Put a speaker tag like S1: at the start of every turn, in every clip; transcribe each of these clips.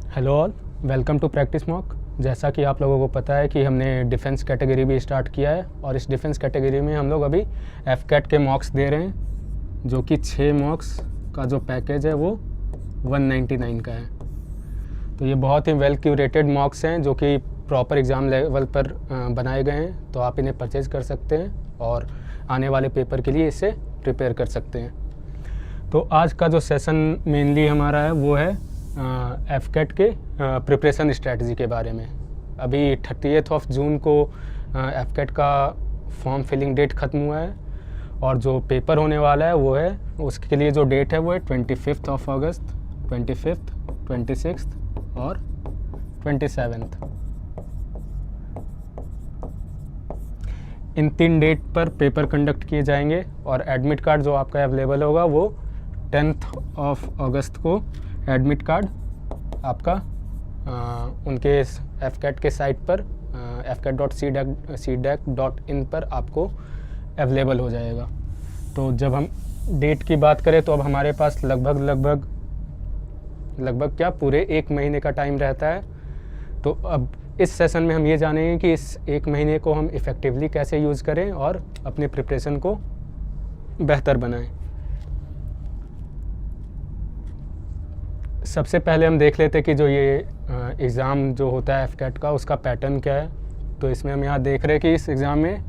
S1: Hello all, welcome to practice mock. जैसा कि आप लोगों को पता है कि हमने डिफेंस कैटेगरी भी स्टार्ट किया है और इस डिफेंस कैटेगरी में हम लोग अभी एफकेट के मॉक्स दे रहे हैं, जो कि 6 मॉक्स का जो पैकेज है वो 199 का है। तो ये बहुत ही वेल क्यूरेटेड मॉक्स हैं जो कि प्रॉपर एग्ज़ाम लेवल पर बनाए गए हैं, तो आप इन्हें परचेज कर सकते हैं और आने वाले पेपर के लिए इसे प्रिपेयर कर सकते हैं। तो आज का जो सेशन मेनली हमारा है वो है एफकेट के प्रिपरेशन स्ट्रेटजी के बारे में। अभी 30 जून को एफकेट का फॉर्म फिलिंग डेट ख़त्म हुआ है और जो पेपर होने वाला है वो है, उसके लिए जो डेट है वो है 25 अगस्त, 25, 26 और 27। इन 3 डेट पर पेपर कंडक्ट किए जाएंगे और एडमिट कार्ड जो आपका अवेलेबल होगा वो 10 अगस्त को एडमिट कार्ड आपका उनके एफकेट के साइट पर fcat.cdac.in पर आपको अवेलेबल हो जाएगा। तो जब हम डेट की बात करें तो अब हमारे पास लगभग क्या पूरे 1 महीने का टाइम रहता है। तो अब इस सेशन में हम ये जानेंगे कि इस 1 महीने को हम इफ़ेक्टिवली कैसे यूज़ करें और अपने प्रिपरेशन को बेहतर बनाएं। सबसे पहले हम देख लेते हैं कि जो ये एग्ज़ाम जो होता है एफकेट का उसका पैटर्न क्या है। तो इसमें हम यहाँ देख रहे हैं कि इस एग्ज़ाम में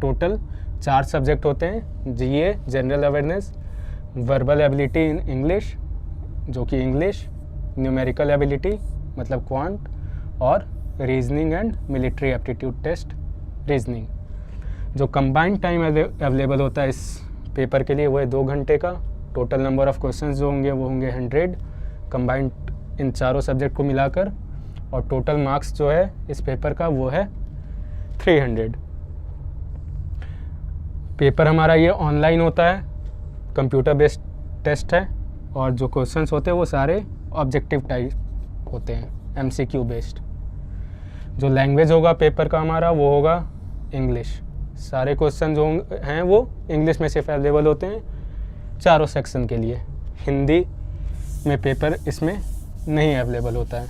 S1: टोटल 4 सब्जेक्ट होते हैं, GA general awareness, verbal ability in English जो कि इंग्लिश, न्यूमेरिकल एबिलिटी मतलब क्वांट, और reasoning and military aptitude test reasoning. जो कंबाइंड टाइम अवेलेबल होता है इस पेपर के लिए वो है 2 घंटे का। टोटल नंबर ऑफ़ क्वेश्चंस जो होंगे वो होंगे 100 कंबाइंड इन चारों सब्जेक्ट को मिलाकर, और टोटल मार्क्स जो है इस पेपर का वो है 300। पेपर हमारा ये ऑनलाइन होता है, कंप्यूटर बेस्ड टेस्ट है और जो क्वेश्चंस होते हैं वो सारे ऑब्जेक्टिव टाइप होते हैं, एमसीक्यू बेस्ड। जो लैंग्वेज होगा पेपर का हमारा वो होगा इंग्लिश। सारे क्वेश्चन जो हैं वो इंग्लिश में सिर्फ अवेलेबल होते हैं चारों सेक्शन के लिए। हिंदी में पेपर इसमें नहीं अवेलेबल होता है।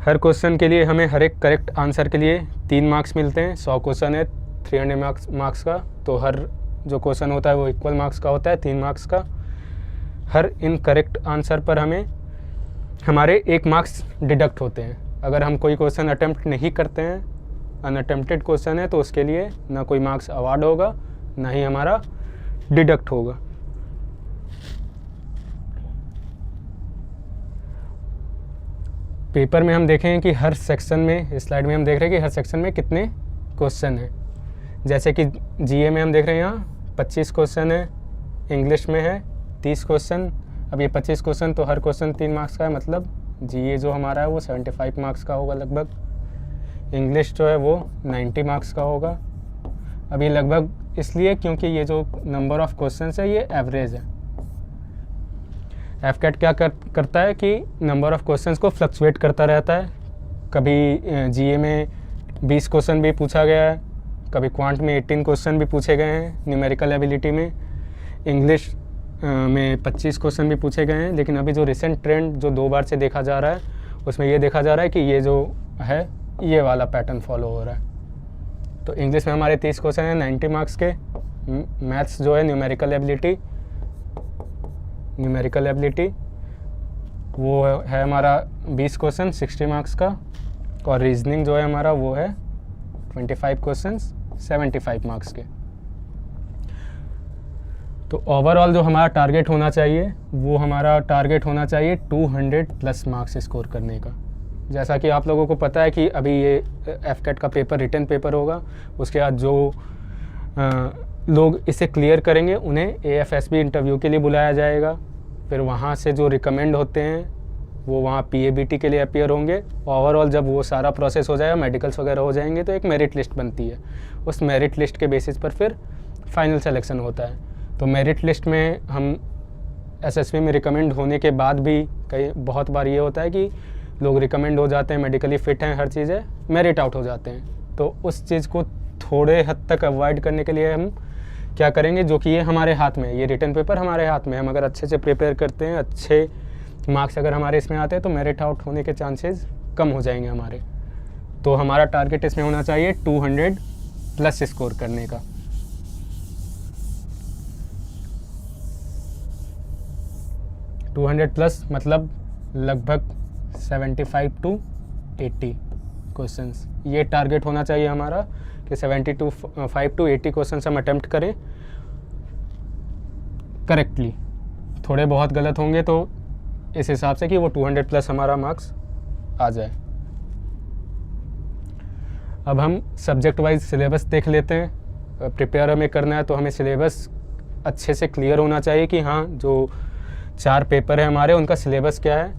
S1: हर क्वेश्चन के लिए हमें हर एक करेक्ट आंसर के लिए 3 मार्क्स मिलते हैं। 100 क्वेश्चन है 300 मार्क्स का, तो हर जो क्वेश्चन होता है वो इक्वल मार्क्स का होता है, 3 मार्क्स का। हर इनकरेक्ट आंसर पर हमें हमारे 1 मार्क्स डिडक्ट होते हैं। अगर हम कोई क्वेश्चन अटेम्प्ट नहीं करते हैं, अनअटेम्प्टेड क्वेश्चन है, तो उसके लिए ना कोई मार्क्स अवार्ड होगा ना ही हमारा डिडक्ट होगा। पेपर में हम देखेंगे कि हर सेक्शन में, इस स्लाइड में हम देख रहे हैं कि हर सेक्शन में कितने क्वेश्चन हैं। जैसे कि जीए में हम देख रहे हैं यहाँ 25 क्वेश्चन है, इंग्लिश में है 30 क्वेश्चन। अब ये 25 क्वेश्चन तो हर क्वेश्चन 3 मार्क्स का है, मतलब जीए जो हमारा है वो 75 मार्क्स का होगा लगभग। इंग्लिश जो है वो 90 मार्क्स का होगा। अब ये लगभग इसलिए क्योंकि ये जो नंबर ऑफ़ क्वेश्चन है ये एवरेज है। एफकेट क्या करता है कि नंबर ऑफ़ क्वेश्चंस को फ्लक्चुएट करता रहता है। कभी जीए में 20 क्वेश्चन भी पूछा गया है, कभी क्वांट में 18 क्वेश्चन भी पूछे गए हैं, न्यूमेरिकल एबिलिटी में, इंग्लिश में 25 क्वेश्चन भी पूछे गए हैं। लेकिन अभी जो रिसेंट ट्रेंड जो 2 बार से देखा जा रहा है उसमें ये देखा जा रहा है कि ये जो है ये वाला पैटर्न फॉलो हो रहा है। तो इंग्लिश में हमारे 30 क्वेश्चन हैं 90 मार्क्स के। मैथ्स जो है न्यूमेरिकल एबिलिटी वो है हमारा 20 क्वेश्चन 60 मार्क्स का, और रीजनिंग जो है हमारा वो है 25 क्वेश्चन 75 मार्क्स के। तो ओवरऑल जो हमारा टारगेट होना चाहिए वो हमारा टारगेट होना चाहिए 200+ मार्क्स स्कोर करने का। जैसा कि आप लोगों को पता है कि अभी ये एफकेट का पेपर रिटन पेपर होगा, उसके बाद जो लोग इसे क्लियर करेंगे उन्हें एएफएसबी इंटरव्यू के लिए बुलाया जाएगा। फिर वहाँ से जो रिकमेंड होते हैं वो वहाँ पीएबीटी के लिए अपीयर होंगे। ओवरऑल जब वो सारा प्रोसेस हो जाएगा, मेडिकल्स वगैरह हो जाएंगे, तो एक मेरिट लिस्ट बनती है। उस मेरिट लिस्ट के बेसिस पर फिर फाइनल सिलेक्शन होता है। तो मेरिट लिस्ट में हम एसएसबी में रिकमेंड होने के बाद भी बहुत बार ये होता है कि लोग रिकमेंड हो जाते हैं, मेडिकली फ़िट हैं, हर चीज़ है, मेरिट आउट हो जाते हैं। तो उस चीज़ को थोड़े हद तक अवॉइड करने के लिए हम क्या करेंगे, जो कि ये हमारे हाथ में है, ये रिटन पेपर हमारे हाथ में है। हम अगर अच्छे से प्रिपेयर करते हैं, अच्छे मार्क्स अगर हमारे इसमें आते हैं तो मेरिट आउट होने के चांसेस कम हो जाएंगे हमारे। तो हमारा टारगेट इसमें होना चाहिए 200 प्लस स्कोर करने का। टू 200 प्लस मतलब लगभग 75 to 80 क्वेश्चंस, ये टारगेट होना चाहिए हमारा कि 75 to 80 क्वेश्चंस हम अटेम्प्ट करें करेक्टली। थोड़े बहुत गलत होंगे तो इस हिसाब से कि वो 200 प्लस हमारा मार्क्स आ जाए। अब हम सब्जेक्ट वाइज सिलेबस देख लेते हैं। प्रिपेयर हमें करना है तो हमें सिलेबस अच्छे से क्लियर होना चाहिए कि हाँ जो 4 पेपर है हमारे उनका सिलेबस क्या है,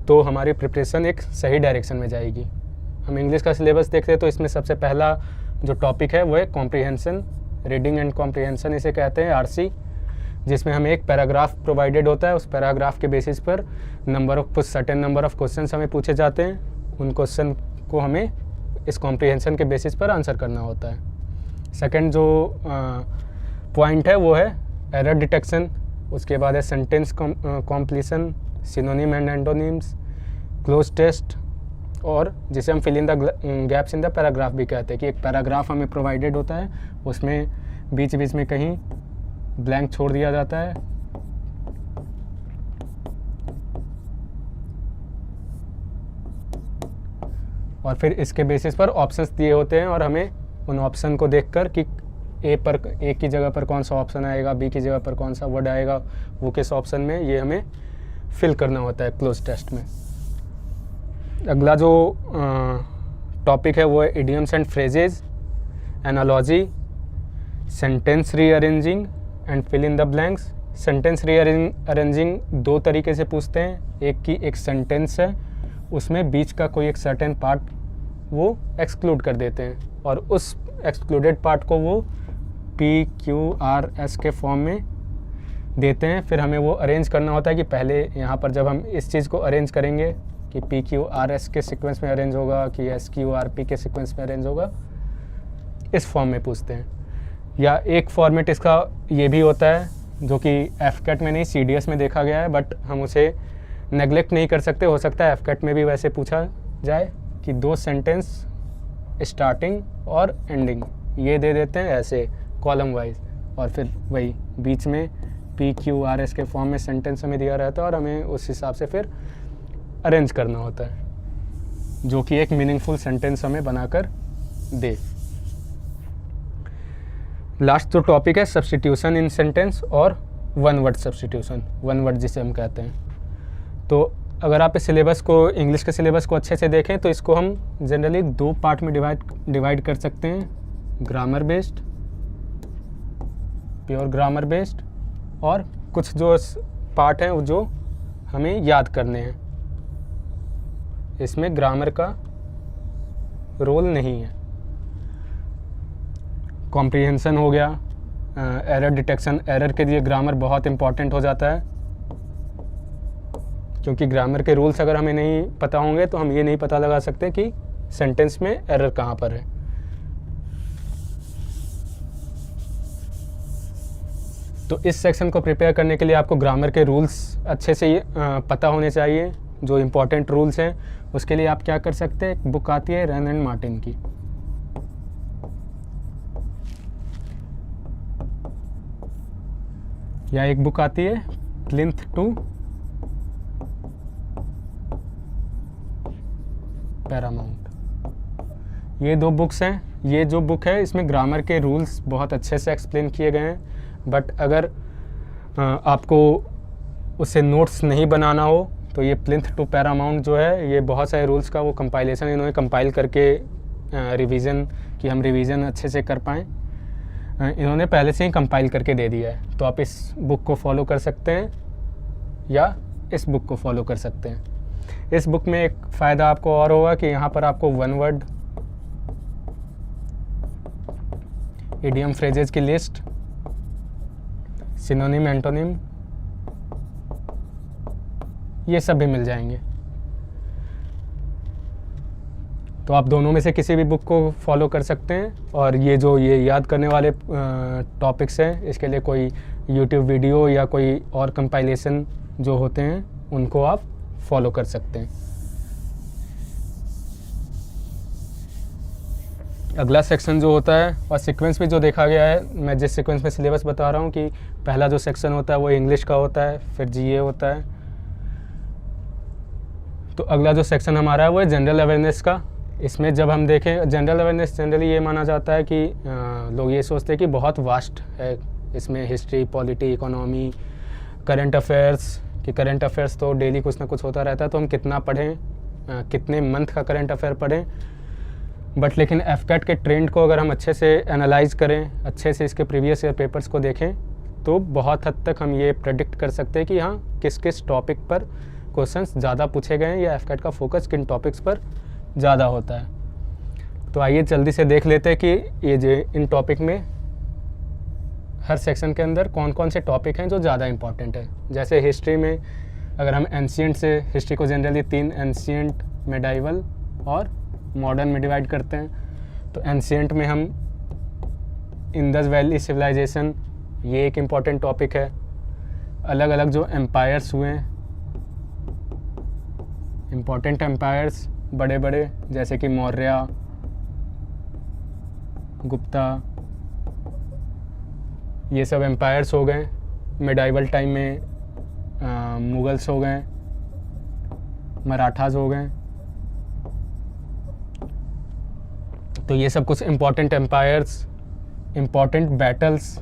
S1: तो हमारी प्रिपरेशन एक सही डायरेक्शन में जाएगी। हम इंग्लिश का सिलेबस देखते हैं तो इसमें सबसे पहला जो टॉपिक है वो है कॉम्प्रिहेंशन, रीडिंग एंड कॉम्प्रिहेंशन इसे कहते हैं RC, जिसमें हमें एक पैराग्राफ प्रोवाइडेड होता है। उस पैराग्राफ के बेसिस पर सर्टेन नंबर ऑफ क्वेश्चन हमें पूछे जाते हैं। उन क्वेश्चन को हमें इस कॉम्प्रिहेंशन के बेसिस पर आंसर करना होता है। सेकंड जो पॉइंट है वो है एरर डिटेक्शन, उसके बाद है sentence completion, synonym and antonyms, cloze test, और जिसे हम fill in the gaps in the paragraph भी कहते हैं कि एक पैराग्राफ हमें प्रोवाइडेड होता है, उसमें बीच बीच में कहीं ब्लैंक छोड़ दिया जाता है। और फिर इसके बेसिस पर ऑप्शंस दिए होते हैं और हमें उन ऑप्शन को देखकर कि ए की जगह पर कौन सा ऑप्शन आएगा, बी की जगह पर कौन सा वर्ड आएगा, वो किस ऑप्शन में, ये हमें फिल करना होता है क्लोज टेस्ट में। अगला जो टॉपिक है वो है idioms and phrases, analogy, sentence rearranging and fill in the blanks. Sentence rearranging 2 तरीके से पूछते हैं। एक की एक सेंटेंस है, उसमें बीच का कोई एक सर्टेन पार्ट वो एक्सक्लूड कर देते हैं और उस एक्सक्लूडेड पार्ट को वो PQRS के फॉर्म में देते हैं। फिर हमें वो अरेंज करना होता है कि पहले यहाँ पर जब हम इस चीज़ को अरेंज करेंगे कि PQRS के सीक्वेंस में अरेंज होगा कि SQRP के सीक्वेंस में अरेंज होगा, इस फॉर्म में पूछते हैं। या एक फॉर्मेट इसका ये भी होता है जो कि FCAT में नहीं CDS में देखा गया है, बट हम उसे नेगलेक्ट नहीं कर सकते। हो सकता है FCAT में भी वैसे पूछा जाए कि 2 सेंटेंस स्टार्टिंग और एंडिंग ये दे देते हैं ऐसे कॉलम वाइज, और फिर वही बीच में PQRS के फॉर्म में सेंटेंस हमें दिया रहता है और हमें उस हिसाब से फिर अरेंज करना होता है जो कि एक मीनिंगफुल सेंटेंस हमें बनाकर दे। लास्ट जो टॉपिक है सब्स्टिट्यूशन इन सेंटेंस और one word substitution, one word जिसे हम कहते हैं। तो अगर आप इस सिलेबस को, इंग्लिश के सिलेबस को अच्छे से देखें तो इसको हम जनरली 2 पार्ट में डिवाइड कर सकते हैं, grammar based, pure grammar based, और कुछ जो पार्ट हैं जो हमें याद करने हैं। इसमें ग्रामर का रोल नहीं है। कॉम्प्रिहेंशन हो गया, एरर डिटेक्शन, एरर के लिए ग्रामर बहुत इंपॉर्टेंट हो जाता है, क्योंकि ग्रामर के रूल्स अगर हमें नहीं पता होंगे तो हम ये नहीं पता लगा सकते कि सेंटेंस में एरर कहाँ पर है। तो इस सेक्शन को प्रिपेयर करने के लिए आपको ग्रामर के रूल्स अच्छे से पता होने चाहिए। जो इम्पोर्टेंट रूल्स हैं उसके लिए आप क्या कर सकते हैं, एक बुक आती है रन एंड मार्टिन की, या एक बुक आती है प्लिंथ टू पैरामाउंट। ये 2 बुक्स हैं। ये जो बुक है इसमें ग्रामर के रूल्स बहुत अच्छे से एक्सप्लेन किए गए हैं, बट अगर आपको उससे नोट्स नहीं बनाना हो तो ये प्लिंथ टू पैरामाउंट जो है ये बहुत सारे रूल्स का वो कंपाइलेशन इन्होंने कंपाइल करके रिवीजन कि हम रिवीजन अच्छे से कर पाएँ, इन्होंने पहले से ही कंपाइल करके दे दिया है। तो आप इस बुक को फॉलो कर सकते हैं या इस बुक को फॉलो कर सकते हैं। इस बुक में एक फ़ायदा आपको और होगा कि यहाँ पर आपको वन वर्ड, इडियम फ्रेजेस की लिस्ट, सिनोनिम एंटोनिम, ये सब भी मिल जाएंगे। तो आप दोनों में से किसी भी बुक को फॉलो कर सकते हैं। और ये जो ये याद करने वाले टॉपिक्स हैं इसके लिए कोई यूट्यूब वीडियो या कोई और कंपाइलेशन जो होते हैं उनको आप फॉलो कर सकते हैं। अगला सेक्शन जो होता है और सीक्वेंस भी जो देखा गया है, मैं जिस सीक्वेंस में सिलेबस बता रहा हूँ कि पहला जो सेक्शन होता है वो इंग्लिश का होता है, फिर जीए होता है। तो अगला जो सेक्शन हमारा है वो है जनरल अवेयरनेस का। इसमें जब हम देखें जनरल अवेयरनेस, जनरली ये माना जाता है कि लोग ये सोचते हैं कि बहुत वास्ट है, इसमें history, polity, economy, current affairs, कि करंट अफेयर्स तो डेली कुछ ना कुछ होता रहता है, तो हम कितना पढ़ें, कितने मंथ का करंट अफेयर पढ़ें। बट लेकिन एफकैट के ट्रेंड को अगर हम अच्छे से एनालाइज करें, अच्छे से इसके प्रीवियस ईयर पेपर्स को देखें, तो बहुत हद तक हम ये प्रेडिक्ट कर सकते हैं कि हाँ किस किस टॉपिक पर क्वेश्चंस ज़्यादा पूछे गए हैं या एफकैट का फोकस किन टॉपिक्स पर ज़्यादा होता है। तो आइए जल्दी से देख लेते हैं कि ये जो इन टॉपिक में हर सेक्शन के अंदर कौन कौन से टॉपिक हैं जो ज़्यादा इंपॉर्टेंट है। जैसे हिस्ट्री में अगर हम एंशिएंट से, हिस्ट्री को जनरली 3 एंशिएंट, मेडाइवल और मॉडर्न में डिवाइड करते हैं। तो एंशिएंट में हम इंडस वैली सिविलाइजेशन, ये एक इम्पॉर्टेंट टॉपिक है। अलग अलग जो एम्पायर्स हुए हैं, इम्पॉर्टेंट एम्पायर्स बड़े बड़े, जैसे कि मौर्य, गुप्ता, ये सब एम्पायर्स हो गए। मिडाइवल टाइम में मुगल्स हो गए, मराठास हो गए। तो ये सब कुछ इम्पॉर्टेंट एम्पायर्स, इम्पॉर्टेंट बैटल्स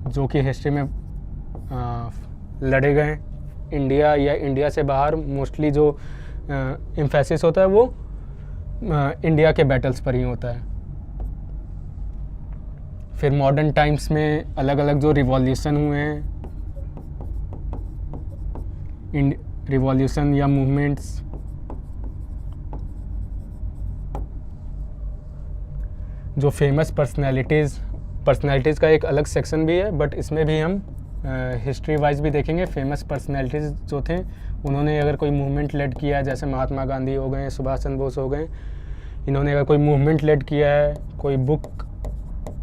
S1: जो कि हिस्ट्री में लड़े गए। इंडिया या इंडिया से बाहर मोस्टली जो एम्फेसिस होता है वो इंडिया के बैटल्स पर ही होता है। फिर मॉडर्न टाइम्स में अलग अलग जो रिवॉल्यूशन हुए हैं, रिवॉल्यूशन या मूवमेंट्स, जो फेमस पर्सनैलिटीज़ का एक अलग सेक्शन भी है, बट इसमें भी हम हिस्ट्री वाइज भी देखेंगे। फेमस पर्सनैलिटीज़ जो थे, उन्होंने अगर कोई मूवमेंट लेड किया है, जैसे महात्मा गांधी हो गए, सुभाष चंद्र बोस हो गए, इन्होंने अगर कोई मूवमेंट लेड किया है, कोई बुक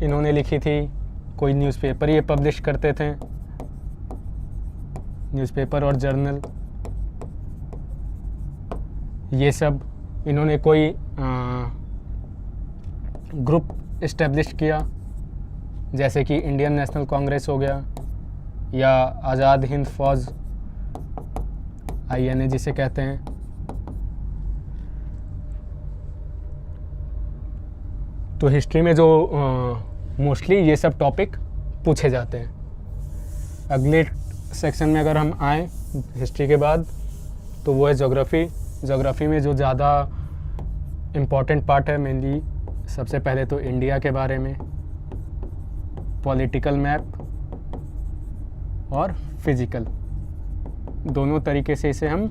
S1: इन्होंने लिखी थी, कोई न्यूज़पेपर ये पब्लिश करते थे, न्यूज़पेपर और जर्नल, ये सब इन्होंने कोई ग्रुप इस्टेब्लिश किया, जैसे कि इंडियन नेशनल कांग्रेस हो गया या आज़ाद हिंद फौज, INA जिसे कहते हैं। तो हिस्ट्री में जो मोस्टली ये सब टॉपिक पूछे जाते हैं। अगले सेक्शन में अगर हम आए हिस्ट्री के बाद, तो वो है ज्योग्राफी में जो ज़्यादा इम्पॉर्टेंट पार्ट है, मेनली सबसे पहले तो इंडिया के बारे में, पॉलिटिकल मैप और फिज़िकल, दोनों तरीके से इसे हम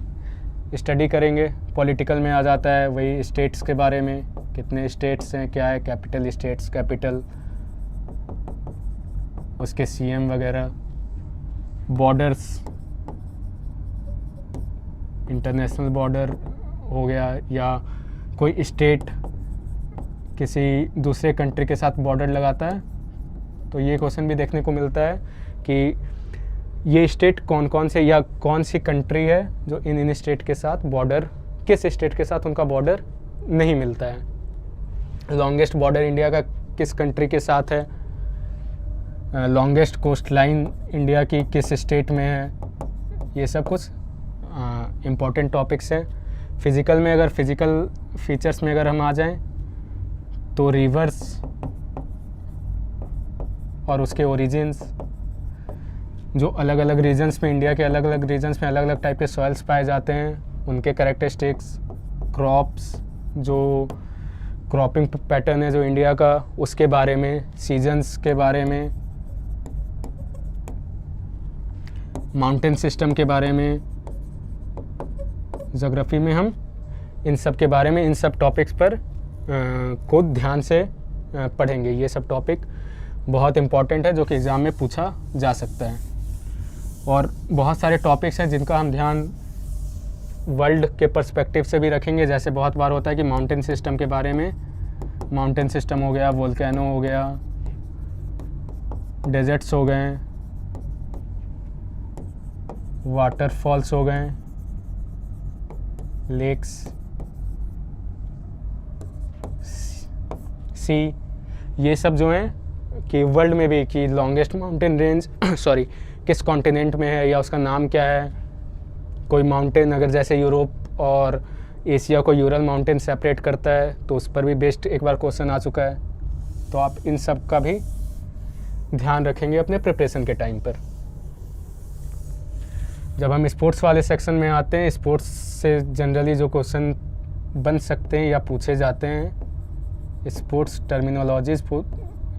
S1: स्टडी करेंगे। पॉलिटिकल में आ जाता है वही स्टेट्स के बारे में, कितने स्टेट्स हैं, क्या है कैपिटल स्टेट्स, कैपिटल, उसके CM वगैरह, बॉर्डर्स, इंटरनेशनल बॉर्डर हो गया या कोई स्टेट किसी दूसरे कंट्री के साथ बॉर्डर लगाता है, तो ये क्वेश्चन भी देखने को मिलता है कि ये स्टेट कौन कौन से या कौन सी कंट्री है जो इन स्टेट के साथ बॉर्डर, किस स्टेट के साथ उनका बॉर्डर नहीं मिलता है। लॉन्गेस्ट बॉर्डर इंडिया का किस कंट्री के साथ है, लॉन्गेस्ट कोस्ट लाइन इंडिया की किस स्टेट में है, ये सब कुछ इम्पॉर्टेंट टॉपिक्स हैं। फिज़िकल में अगर फिज़िकल फीचर्स में अगर हम आ जाएं, तो रिवर्स और उसके ओरिजिन्स, जो अलग अलग रीजन्स में, इंडिया के अलग अलग रीजन्स में अलग अलग टाइप के सॉइल्स पाए जाते हैं, उनके कैरेक्टरिस्टिक्स, क्रॉप्स, जो क्रॉपिंग पैटर्न है जो इंडिया का, उसके बारे में, सीजन्स के बारे में, माउंटेन सिस्टम के बारे में। ज्योग्राफी में हम इन सब के बारे में, इन सब टॉपिक्स पर को ध्यान से पढ़ेंगे। ये सब टॉपिक बहुत इम्पॉर्टेंट है जो कि एग्ज़ाम में पूछा जा सकता है। और बहुत सारे टॉपिक्स हैं जिनका हम ध्यान वर्ल्ड के पर्सपेक्टिव से भी रखेंगे। जैसे बहुत बार होता है कि माउंटेन सिस्टम के बारे में, माउंटेन सिस्टम हो गया, वोल्केनो हो गया, डेजर्ट्स हो गए, वाटरफॉल्स हो गए, लेक्स, सी, ये सब जो हैं कि वर्ल्ड में भी कि लॉन्गेस्ट माउंटेन रेंज सॉरी किस कॉन्टिनेंट में है या उसका नाम क्या है। कोई माउंटेन अगर जैसे यूरोप और एशिया को यूरल माउंटेन सेपरेट करता है तो उस पर भी बेस्ट एक बार क्वेश्चन आ चुका है। तो आप इन सब का भी ध्यान रखेंगे अपने प्रिपरेशन के टाइम पर। जब हम स्पोर्ट्स वाले सेक्शन में आते हैं, स्पोर्ट्स से जनरली जो क्वेश्चन बन सकते हैं या पूछे जाते हैं, स्पोर्ट्स टर्मिनोलॉजीज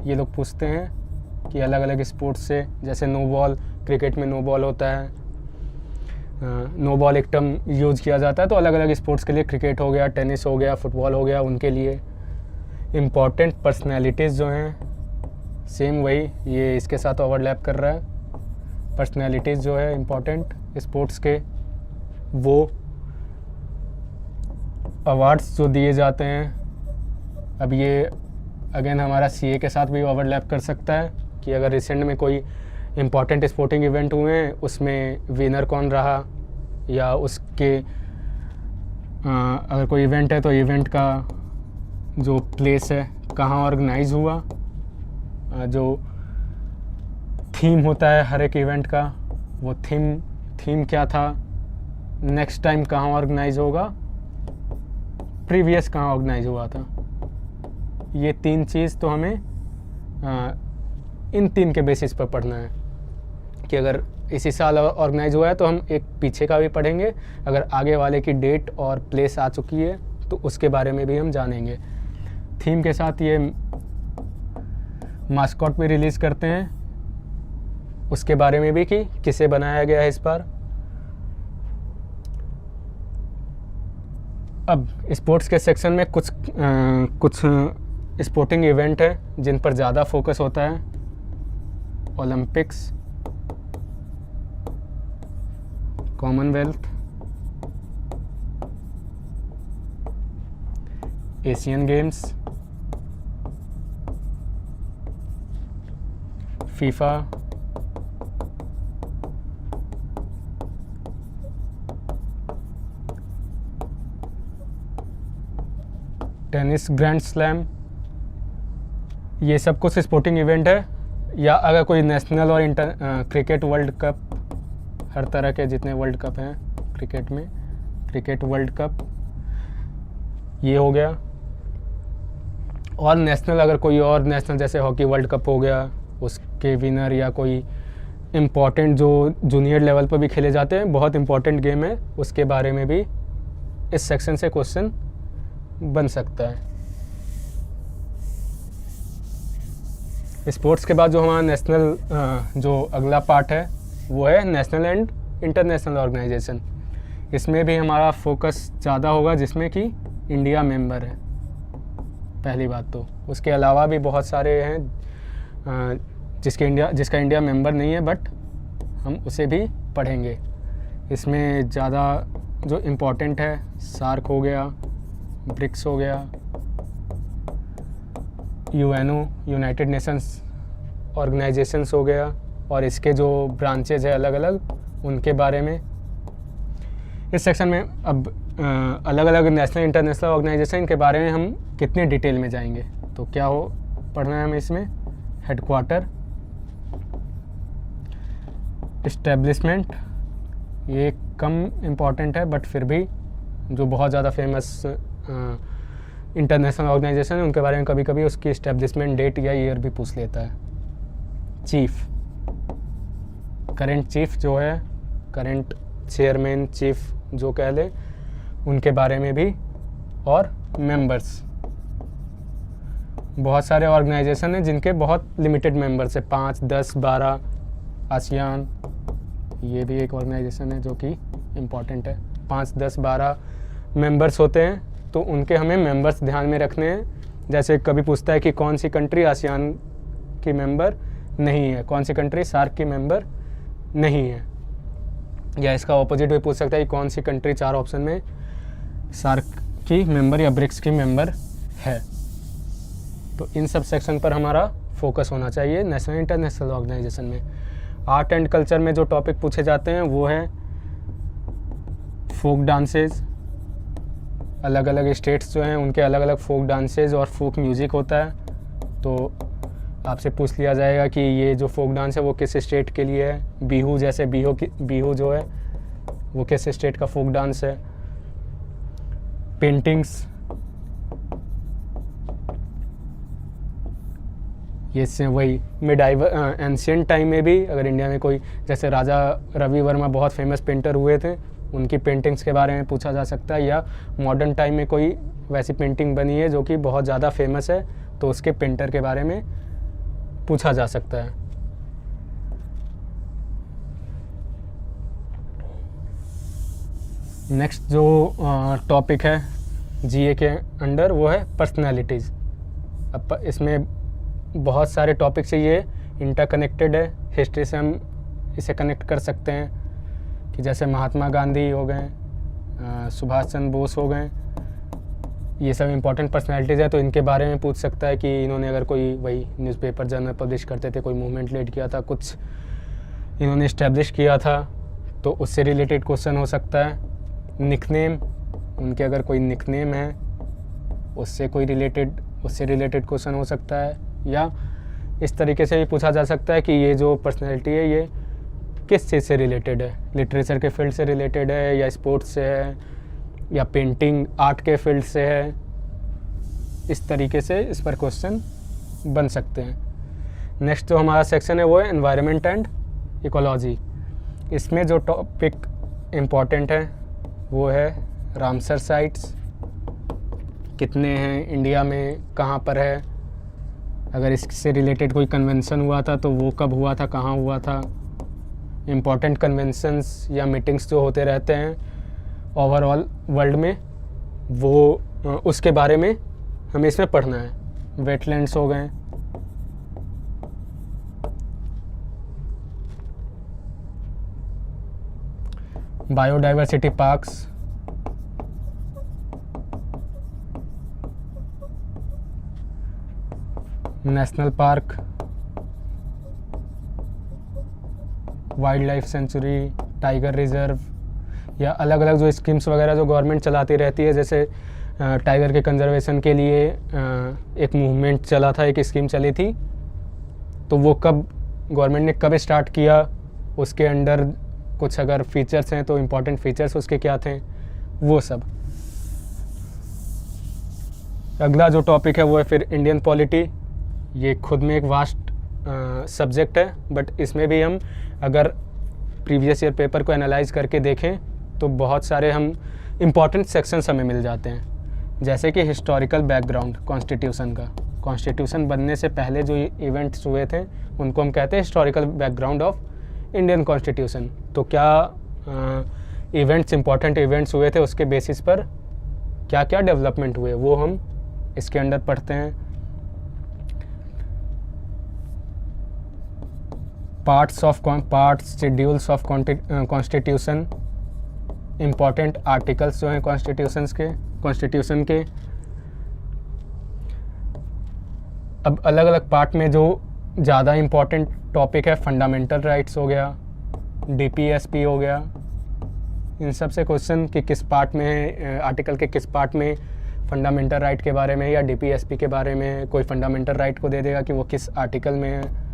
S1: ये लोग पूछते हैं कि अलग अलग स्पोर्ट्स से, जैसे नो बॉल, क्रिकेट में नो बॉल होता है, नो बॉल एक टर्म यूज़ किया जाता है। तो अलग अलग स्पोर्ट्स के लिए क्रिकेट हो गया, टेनिस हो गया, फुटबॉल हो गया, उनके लिए इम्पॉर्टेंट पर्सनैलिटीज़ जो हैं सेम वही ये इसके साथ ओवरलैप कर रहा है। पर्सनैलिटीज़ जो है इम्पॉर्टेंट स्पोर्ट्स के, वो अवार्ड्स जो दिए जाते हैं। अब ये अगेन हमारा सीए के साथ भी ओवरलैप कर सकता है कि अगर रिसेंट में कोई इम्पॉर्टेंट स्पोर्टिंग इवेंट हुए हैं उसमें विनर कौन रहा, या उसके अगर कोई इवेंट है तो इवेंट का जो प्लेस है कहाँ ऑर्गेनाइज हुआ, जो थीम होता है हर एक इवेंट का, वो थीम क्या था, नेक्स्ट टाइम कहाँ ऑर्गेनाइज होगा, प्रीवियस कहाँ ऑर्गेनाइज हुआ था। ये तीन चीज़ तो हमें इन तीन के बेसिस पर पढ़ना है कि अगर इसी साल ऑर्गेनाइज हुआ है तो हम एक पीछे का भी पढ़ेंगे, अगर आगे वाले की डेट और प्लेस आ चुकी है तो उसके बारे में भी हम जानेंगे। थीम के साथ ये मास्कॉट भी रिलीज़ करते हैं, उसके बारे में भी कि किसे बनाया गया है इस बार। अब स्पोर्ट्स के सेक्शन में कुछ स्पोर्टिंग इवेंट है जिन पर ज़्यादा फोकस होता है। Olympics, Commonwealth, Asian games, FIFA, tennis grand slam, ये सब कुछ स्पोर्टिंग इवेंट है। या अगर कोई नेशनल और क्रिकेट वर्ल्ड कप, हर तरह के जितने वर्ल्ड कप हैं क्रिकेट में, क्रिकेट वर्ल्ड कप ये हो गया। और नेशनल अगर कोई और नेशनल जैसे हॉकी वर्ल्ड कप हो गया, उसके विनर, या कोई इम्पॉर्टेंट जो जूनियर लेवल पर भी खेले जाते हैं, बहुत इम्पॉर्टेंट गेम है, उसके बारे में भी इस सेक्शन से क्वेश्चन बन सकता है। स्पोर्ट्स के बाद जो हमारा नेशनल जो अगला पार्ट है वो है नेशनल एंड इंटरनेशनल ऑर्गेनाइजेशन। इसमें भी हमारा फोकस ज़्यादा होगा, जिसमें कि इंडिया मेंबर है पहली बात। तो उसके अलावा भी बहुत सारे हैं जिसका इंडिया मेंबर नहीं है, बट हम उसे भी पढ़ेंगे। इसमें ज़्यादा जो इम्पोर्टेंट है, सार्क हो गया, ब्रिक्स हो गया, यूएनओ, यूनाइटेड नेशंस ऑर्गेनाइजेशंस हो गया, और इसके जो ब्रांचेज है अलग अलग, उनके बारे में इस सेक्शन में। अब अलग अलग नेशनल इंटरनेशनल ऑर्गेनाइजेशन के बारे में हम कितने डिटेल में जाएंगे, तो क्या हो पढ़ना है हमें इसमें। हेडक्वार्टर, इस्टेब्लिशमेंट, ये कम इम्पॉर्टेंट है बट फिर भी जो बहुत ज़्यादा फेमस इंटरनेशनल ऑर्गेनाइजेशन है उनके बारे में कभी कभी उसकी इस्टेब्लिशमेंट डेट या ईयर भी पूछ लेता है। चीफ, करंट चीफ जो है, करंट चेयरमैन, चीफ जो कह ले, उनके बारे में भी। और मेंबर्स, बहुत सारे ऑर्गेनाइजेशन हैं जिनके बहुत लिमिटेड मेंबर्स है, 5, 10, 12। आसियान, ये भी एक ऑर्गेनाइजेशन है जो कि इम्पॉर्टेंट है, 5, 10, 12 मेंबर्स होते हैं, तो उनके हमें मेंबर्स ध्यान में रखने हैं। जैसे कभी पूछता है कि कौन सी कंट्री आसियान की मेंबर नहीं है, कौन सी कंट्री सार्क की मेंबर नहीं है, या इसका ऑपोजिट भी पूछ सकता है कि कौन सी कंट्री 4 ऑप्शन में सार्क की मेंबर या ब्रिक्स की मेंबर है। तो इन सब सेक्शन पर हमारा फोकस होना चाहिए नेशनल इंटरनेशनल ऑर्गेनाइजेशन में। आर्ट एंड कल्चर में जो टॉपिक पूछे जाते हैं वो है फोक डांसेस, अलग अलग स्टेट्स जो हैं उनके अलग अलग फोक डांसेस और फोक म्यूज़िक होता है। तो आपसे पूछ लिया जाएगा कि ये जो फोक डांस है वो किस स्टेट के लिए है। बिहू जैसे बिहू जो है वो किस स्टेट का फोक डांस है। पेंटिंग्स, ये से वही मिडाइवल एंशियंट टाइम में भी अगर इंडिया में कोई, जैसे राजा रवि वर्मा बहुत फेमस पेंटर हुए थे, उनकी पेंटिंग्स के बारे में पूछा जा सकता है। या मॉडर्न टाइम में कोई वैसी पेंटिंग बनी है जो कि बहुत ज़्यादा फेमस है, तो उसके पेंटर के बारे में पूछा जा सकता है। नेक्स्ट जो टॉपिक है जीए के अंडर वो है पर्सनैलिटीज़। अब इसमें बहुत सारे टॉपिक्स है, ये इंटरकनेक्टेड है। हिस्ट्री से हम इसे कनेक्ट कर सकते हैं कि जैसे महात्मा गांधी हो गए, सुभाष चंद्र बोस हो गए, ये सब इम्पोर्टेंट पर्सनैलिटीज़ है, तो इनके बारे में पूछ सकता है कि इन्होंने अगर कोई वही न्यूज़पेपर जर्नल पब्लिश करते थे, कोई मूवमेंट लीड किया था, कुछ इन्होंने इस्टेब्लिश किया था, तो उससे रिलेटेड क्वेश्चन हो सकता है। निकनेम, उनके अगर कोई निकनेम है उससे रिलेटेड क्वेश्चन हो सकता है। या इस तरीके से भी पूछा जा सकता है कि ये जो पर्सनैलिटी है ये किस चीज़ से रिलेटेड है, लिटरेचर के फील्ड से रिलेटेड है, या स्पोर्ट्स से है, या पेंटिंग आर्ट के फील्ड से है। इस तरीके से इस पर क्वेश्चन बन सकते हैं। नेक्स्ट जो हमारा सेक्शन है वो है एनवायरनमेंट एंड इकोलॉजी। इसमें जो टॉपिक इम्पॉर्टेंट है वो है रामसर साइट्स, कितने हैं इंडिया में, कहाँ पर है, अगर इससे रिलेटेड कोई कन्वेंशन हुआ था तो वो कब हुआ था, कहाँ हुआ था। इम्पॉर्टेंट कन्वेंशंस या मीटिंग्स जो होते रहते हैं ओवरऑल वर्ल्ड में, वो उसके बारे में हमें इसमें पढ़ना है। वेटलैंड्स हो गए, biodiversity parks, national park, wild life sanctuary, tiger reserve, या अलग अलग जो स्कीम्स वगैरह जो गवर्नमेंट चलाती रहती है। जैसे टाइगर के कंजर्वेशन के लिए एक मूवमेंट चला था, एक स्कीम चली थी, तो वो कब गवर्नमेंट ने कब स्टार्ट किया, उसके अंडर कुछ अगर फीचर्स हैं तो इम्पोर्टेंट फीचर्स उसके क्या थे, वो सब। अगला जो टॉपिक है वो है फिर इंडियन पॉलिटी। ये खुद में एक वास्ट सब्जेक्ट है, बट इसमें भी हम अगर प्रीवियस ईयर पेपर को एनालाइज करके देखें तो बहुत सारे हम इम्पॉर्टेंट सेक्शंस हमें मिल जाते हैं। जैसे कि हिस्टोरिकल बैकग्राउंड कॉन्स्टिट्यूशन का, कॉन्स्टिट्यूशन बनने से पहले जो इवेंट्स हुए थे उनको हम कहते हैं historical background of Indian constitution. तो क्या इवेंट्स, इम्पॉर्टेंट इवेंट्स हुए थे, उसके बेसिस पर क्या क्या डेवलपमेंट हुए, वो हम इसके अंदर पढ़ते हैं। Parts schedules of constitution, important articles जो हैं कॉन्स्टिट्यूशन के। अब अलग अलग पार्ट में जो ज़्यादा इम्पॉर्टेंट टॉपिक है, फंडामेंटल राइट्स हो गया, डीपीएसपी हो गया, इन सब से क्वेश्चन कि किस पार्ट में है, आर्टिकल के किस पार्ट में फंडामेंटल राइट के बारे में या डीपीएसपी के बारे में कोई फंडामेंटल राइट को दे देगा कि वो किस आर्टिकल में है।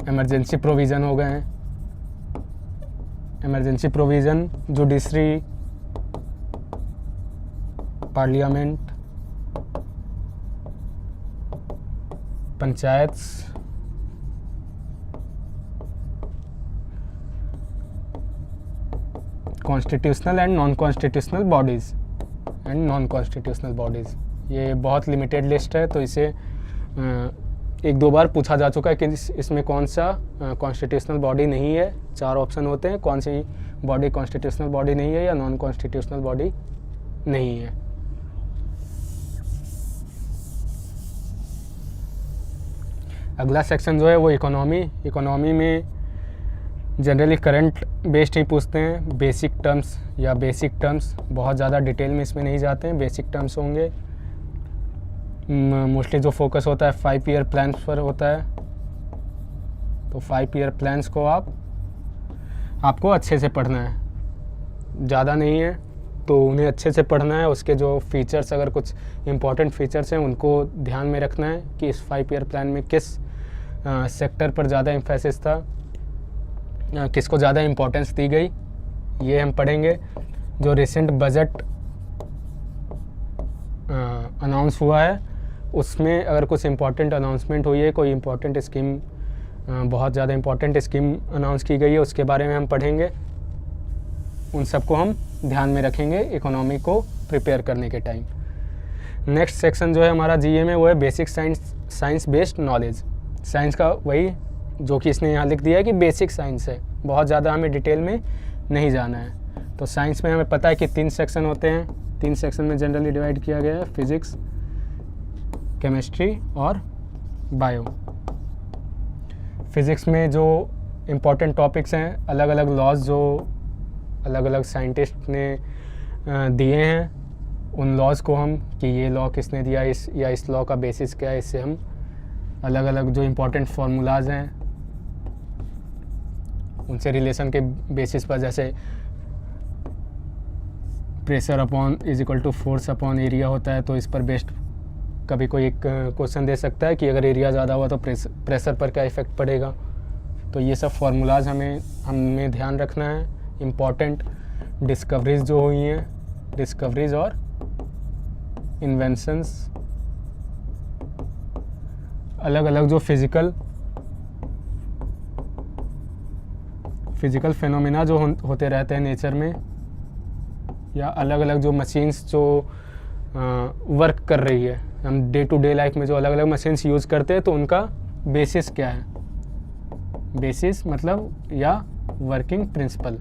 S1: इमरजेंसी प्रोविज़न हो गए हैं, emergency provision, judiciary, parliament, panchayats, constitutional and non constitutional bodies. ये बहुत लिमिटेड लिस्ट है, तो इसे एक दो बार पूछा जा चुका है कि इसमें कौन सा कॉन्स्टिट्यूशनल बॉडी नहीं है। 4 ऑप्शन होते हैं, कौन सी बॉडी कॉन्स्टिट्यूशनल बॉडी नहीं है या नॉन कॉन्स्टिट्यूशनल बॉडी नहीं है। अगला सेक्शन जो है वो इकोनॉमी में जनरली करंट बेस्ड ही पूछते हैं। बेसिक टर्म्स बहुत ज़्यादा डिटेल में इसमें नहीं जाते हैं, बेसिक टर्म्स होंगे। मोस्टली जो फोकस होता है 5 ईयर प्लान्स पर होता है, तो 5 ईयर प्लान्स को आप आपको अच्छे से पढ़ना है, ज़्यादा नहीं है तो उन्हें अच्छे से पढ़ना है। उसके जो फीचर्स, अगर कुछ इंपॉर्टेंट फीचर्स हैं उनको ध्यान में रखना है कि इस 5 ईयर प्लान में किस सेक्टर पर ज़्यादा एम्फेसिस था, किसको ज़्यादा इम्पोर्टेंस दी गई, ये हम पढ़ेंगे। जो रिसेंट बजट अनाउंस हुआ है उसमें अगर कुछ इम्पोर्टेंट अनाउंसमेंट हुई है, कोई इम्पोर्टेंट स्कीम, बहुत ज़्यादा इम्पोर्टेंट स्कीम अनाउंस की गई है, उसके बारे में हम पढ़ेंगे। उन सबको हम ध्यान में रखेंगे इकोनॉमी को प्रिपेयर करने के टाइम। नेक्स्ट सेक्शन जो है हमारा जीए में वो है basic science based knowledge. Science का वही जो कि इसने यहाँ लिख दिया है कि बेसिक साइंस है, बहुत ज़्यादा हमें डिटेल में नहीं जाना है। तो साइंस में हमें पता है कि 3 सेक्शन होते हैं, 3 सेक्शन में जनरली डिवाइड किया गया है, फिज़िक्स, केमिस्ट्री और बायो। फिज़िक्स में जो इम्पोर्टेंट टॉपिक्स हैं, अलग अलग लॉज जो अलग अलग साइंटिस्ट ने दिए हैं, उन लॉज को हम कि ये लॉ किसने दिया, इस लॉ का बेसिस क्या है, इससे हम अलग अलग जो इम्पोर्टेंट फार्मूलाज हैं उनसे रिलेशन के बेसिस पर, जैसे pressure upon is equal to force upon area होता है, तो इस पर बेस्ड कभी कोई एक क्वेश्चन दे सकता है कि अगर एरिया ज़्यादा हुआ तो प्रेशर पर क्या इफ़ेक्ट पड़ेगा। तो ये सब फार्मूलाज हमें ध्यान रखना है। इम्पॉर्टेंट डिस्कवरीज जो हुई हैं, डिस्कवरीज और इन्वेंशंस, अलग अलग जो फिज़िकल फिनोमेना जो होते रहते हैं नेचर में, या अलग अलग जो मशीन्स जो वर्क कर रही है, हम डे टू डे लाइफ में जो अलग अलग मशीन्स यूज़ करते हैं तो उनका बेसिस क्या है, बेसिस मतलब या वर्किंग प्रिंसिपल।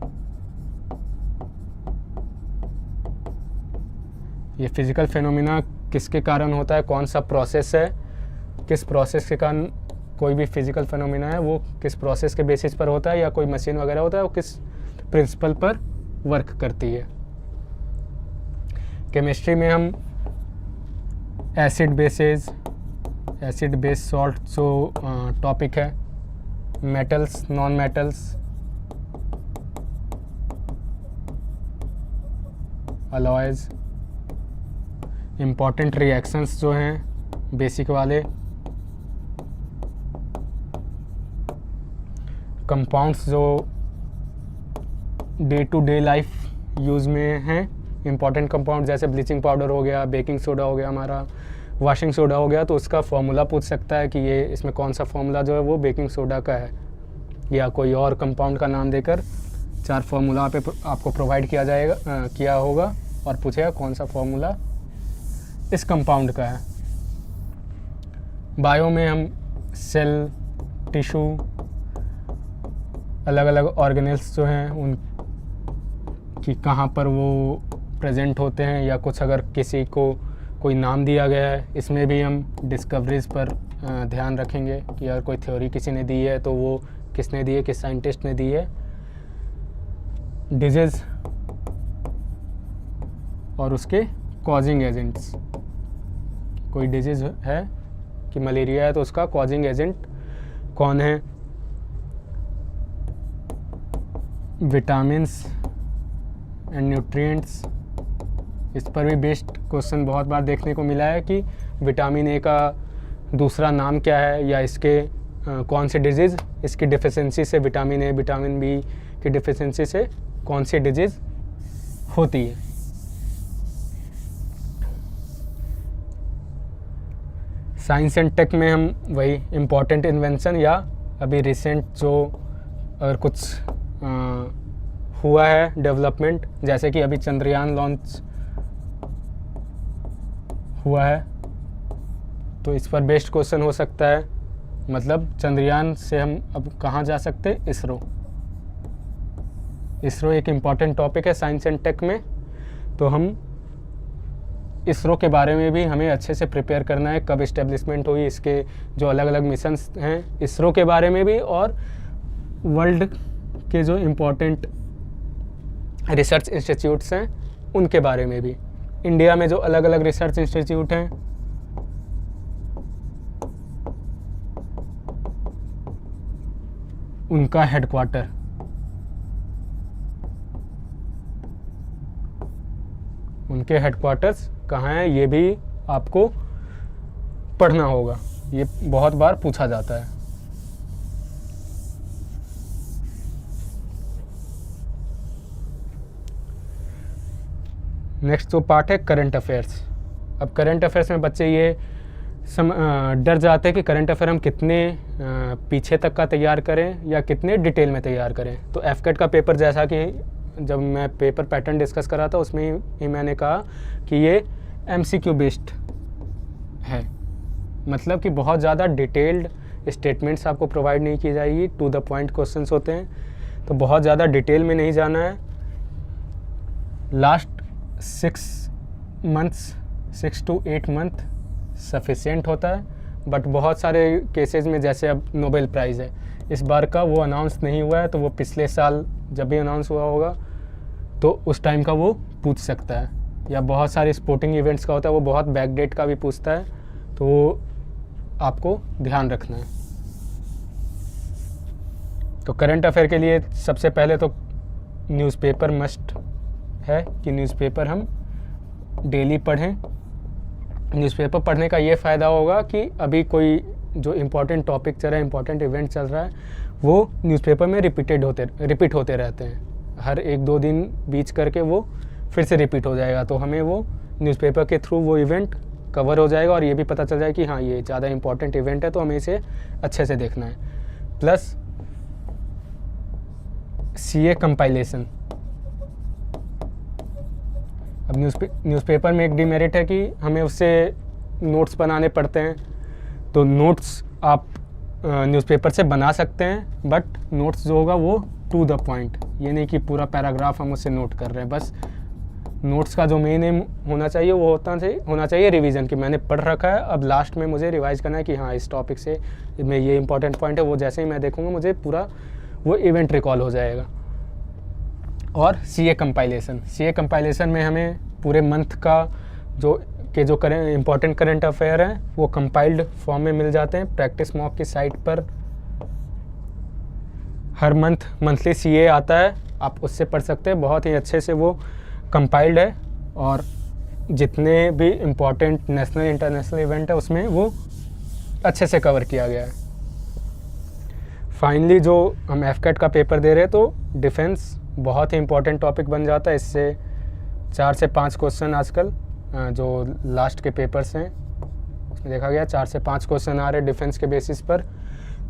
S1: ये फिज़िकल फिनोमेना किसके कारण होता है, कौन सा प्रोसेस है, किस प्रोसेस के कारण कोई भी फिज़िकल फिनोमेना है वो किस प्रोसेस के बेसिस पर होता है, या कोई मशीन वगैरह होता है वो किस प्रिंसिपल पर वर्क करती है। केमिस्ट्री में हम एसिड बेस सॉल्ट जो टॉपिक है, metals, non metals, alloys, important reactions जो हैं बेसिक वाले, कंपाउंड्स जो day to day life use में हैं, इम्पॉर्टेंट कंपाउंड जैसे ब्लीचिंग पाउडर हो गया, बेकिंग सोडा हो गया, हमारा वॉशिंग सोडा हो गया, तो उसका फॉर्मूला पूछ सकता है कि ये इसमें कौन सा फॉर्मूला जो है वो बेकिंग सोडा का है, या कोई और कंपाउंड का नाम देकर 4 फार्मूला पे आपको प्रोवाइड किया होगा और पूछेगा कौन सा फार्मूला इस कंपाउंड का है। बायो में हम सेल, टिश्यू, अलग अलग ऑर्गेनेल्स जो हैं उन कि कहाँ पर वो प्रेजेंट होते हैं, या कुछ अगर किसी को कोई नाम दिया गया है, इसमें भी हम डिस्कवरीज पर ध्यान रखेंगे कि अगर कोई थ्योरी किसी ने दी है तो वो किसने दी है, किस साइंटिस्ट ने दी है। डिजीज़ और उसके कॉजिंग एजेंट्स, कोई डिजीज़ है कि मलेरिया है तो उसका कॉजिंग एजेंट कौन है। विटामिन्स एंड न्यूट्रिएंट्स, इस पर भी बेस्ड क्वेश्चन बहुत बार देखने को मिला है कि विटामिन ए का दूसरा नाम क्या है, या इसके कौन सी डिजीज़ इसकी डिफिशेंसी से, विटामिन ए, विटामिन बी की डिफिशेंसी से कौन सी डिजीज़ होती है। साइंस एंड टेक में हम वही इम्पॉर्टेंट इन्वेंशन या अभी रिसेंट जो अगर कुछ हुआ है डेवलपमेंट, जैसे कि अभी चंद्रयान लॉन्च हुआ है, तो इस पर बेस्ड क्वेश्चन हो सकता है। मतलब चंद्रयान से हम अब कहाँ जा सकते हैं, इसरो एक इम्पॉर्टेंट टॉपिक है साइंस एंड टेक में, तो हम इसरो के बारे में भी हमें अच्छे से प्रिपेयर करना है। कब इस्टेब्लिशमेंट हुई, इसके जो अलग अलग मिशंस हैं इसरो के बारे में भी, और वर्ल्ड के जो इम्पोर्टेंट रिसर्च इंस्टीट्यूट्स हैं उनके बारे में भी। इंडिया में जो अलग अलग रिसर्च इंस्टीट्यूट हैं उनका हेडक्वार्टर, उनके हेडक्वार्टर्स कहाँ हैं ये भी आपको पढ़ना होगा, ये बहुत बार पूछा जाता है। नेक्स्ट जो पार्ट है करंट अफेयर्स। अब करंट अफेयर्स में बच्चे ये डर जाते हैं कि करंट अफेयर हम कितने पीछे तक का तैयार करें या कितने डिटेल में तैयार करें। तो एफकेट का पेपर, जैसा कि जब मैं पेपर पैटर्न डिस्कस करा था उसमें ही मैंने कहा कि ये एमसीक्यू बेस्ड है, मतलब कि बहुत ज़्यादा डिटेल्ड स्टेटमेंट्स आपको प्रोवाइड नहीं की जाएगी, टू द पॉइंट क्वेश्चंस होते हैं, तो बहुत ज़्यादा डिटेल में नहीं जाना है। लास्ट 6 to 8 मंथ सफिशिएंट होता है, बट बहुत सारे केसेस में, जैसे अब नोबेल प्राइज़ है, इस बार का वो अनाउंस नहीं हुआ है, तो वो पिछले साल जब भी अनाउंस हुआ होगा तो उस टाइम का वो पूछ सकता है। या बहुत सारे स्पोर्टिंग इवेंट्स का होता है, वो बहुत बैकडेट का भी पूछता है, तो वो आपको ध्यान रखना है। तो करंट अफेयर के लिए सबसे पहले तो न्यूज़पेपर मस्ट है कि न्यूज़पेपर हम डेली पढ़ें। न्यूज़पेपर पढ़ने का ये फ़ायदा होगा कि अभी कोई जो इम्पोर्टेंट टॉपिक चल रहा है, इम्पोर्टेंट इवेंट चल रहा है, वो न्यूज़पेपर में रिपीट होते रहते हैं। हर 1-2 दिन बीच करके वो फिर से रिपीट हो जाएगा, तो हमें वो न्यूज़पेपर के थ्रू वो इवेंट कवर हो जाएगा और ये भी पता चल जाए कि हाँ ये ज़्यादा इम्पोर्टेंट इवेंट है, तो हमें इसे अच्छे से देखना है। Plus CA compilation. अब न्यूज़पेपर में एक डिमेरिट है कि हमें उससे नोट्स बनाने पड़ते हैं। तो नोट्स आप न्यूज़पेपर से बना सकते हैं, बट नोट्स जो होगा वो टू द पॉइंट, ये नहीं कि पूरा पैराग्राफ हम उससे नोट कर रहे हैं। बस नोट्स का जो मेन एम होना चाहिए वो होना चाहिए रिवीजन, कि मैंने पढ़ रखा है, अब लास्ट में मुझे रिवाइज करना है कि हाँ इस टॉपिक से में ये इंपॉर्टेंट पॉइंट है, वो जैसे ही मैं देखूँगा मुझे पूरा वो इवेंट रिकॉल हो जाएगा। और सीए कंपाइलेशन में हमें पूरे मंथ का जो इम्पोर्टेंट करंट अफेयर हैं वो कंपाइल्ड फॉर्म में मिल जाते हैं। प्रैक्टिस मॉक की साइट पर हर मंथली सीए आता है, आप उससे पढ़ सकते हैं, बहुत ही अच्छे से वो कंपाइल्ड है और जितने भी इम्पोर्टेंट नेशनल इंटरनेशनल इवेंट है उसमें वो अच्छे से कवर किया गया है। फाइनली जो हम एफकेट का पेपर दे रहे हैं तो डिफेंस बहुत ही इम्पोर्टेंट टॉपिक बन जाता है। इससे 4 से 5 क्वेश्चन आजकल जो लास्ट के पेपर्स हैं उसमें देखा गया 4 से 5 क्वेश्चन आ रहे डिफेंस के बेसिस पर।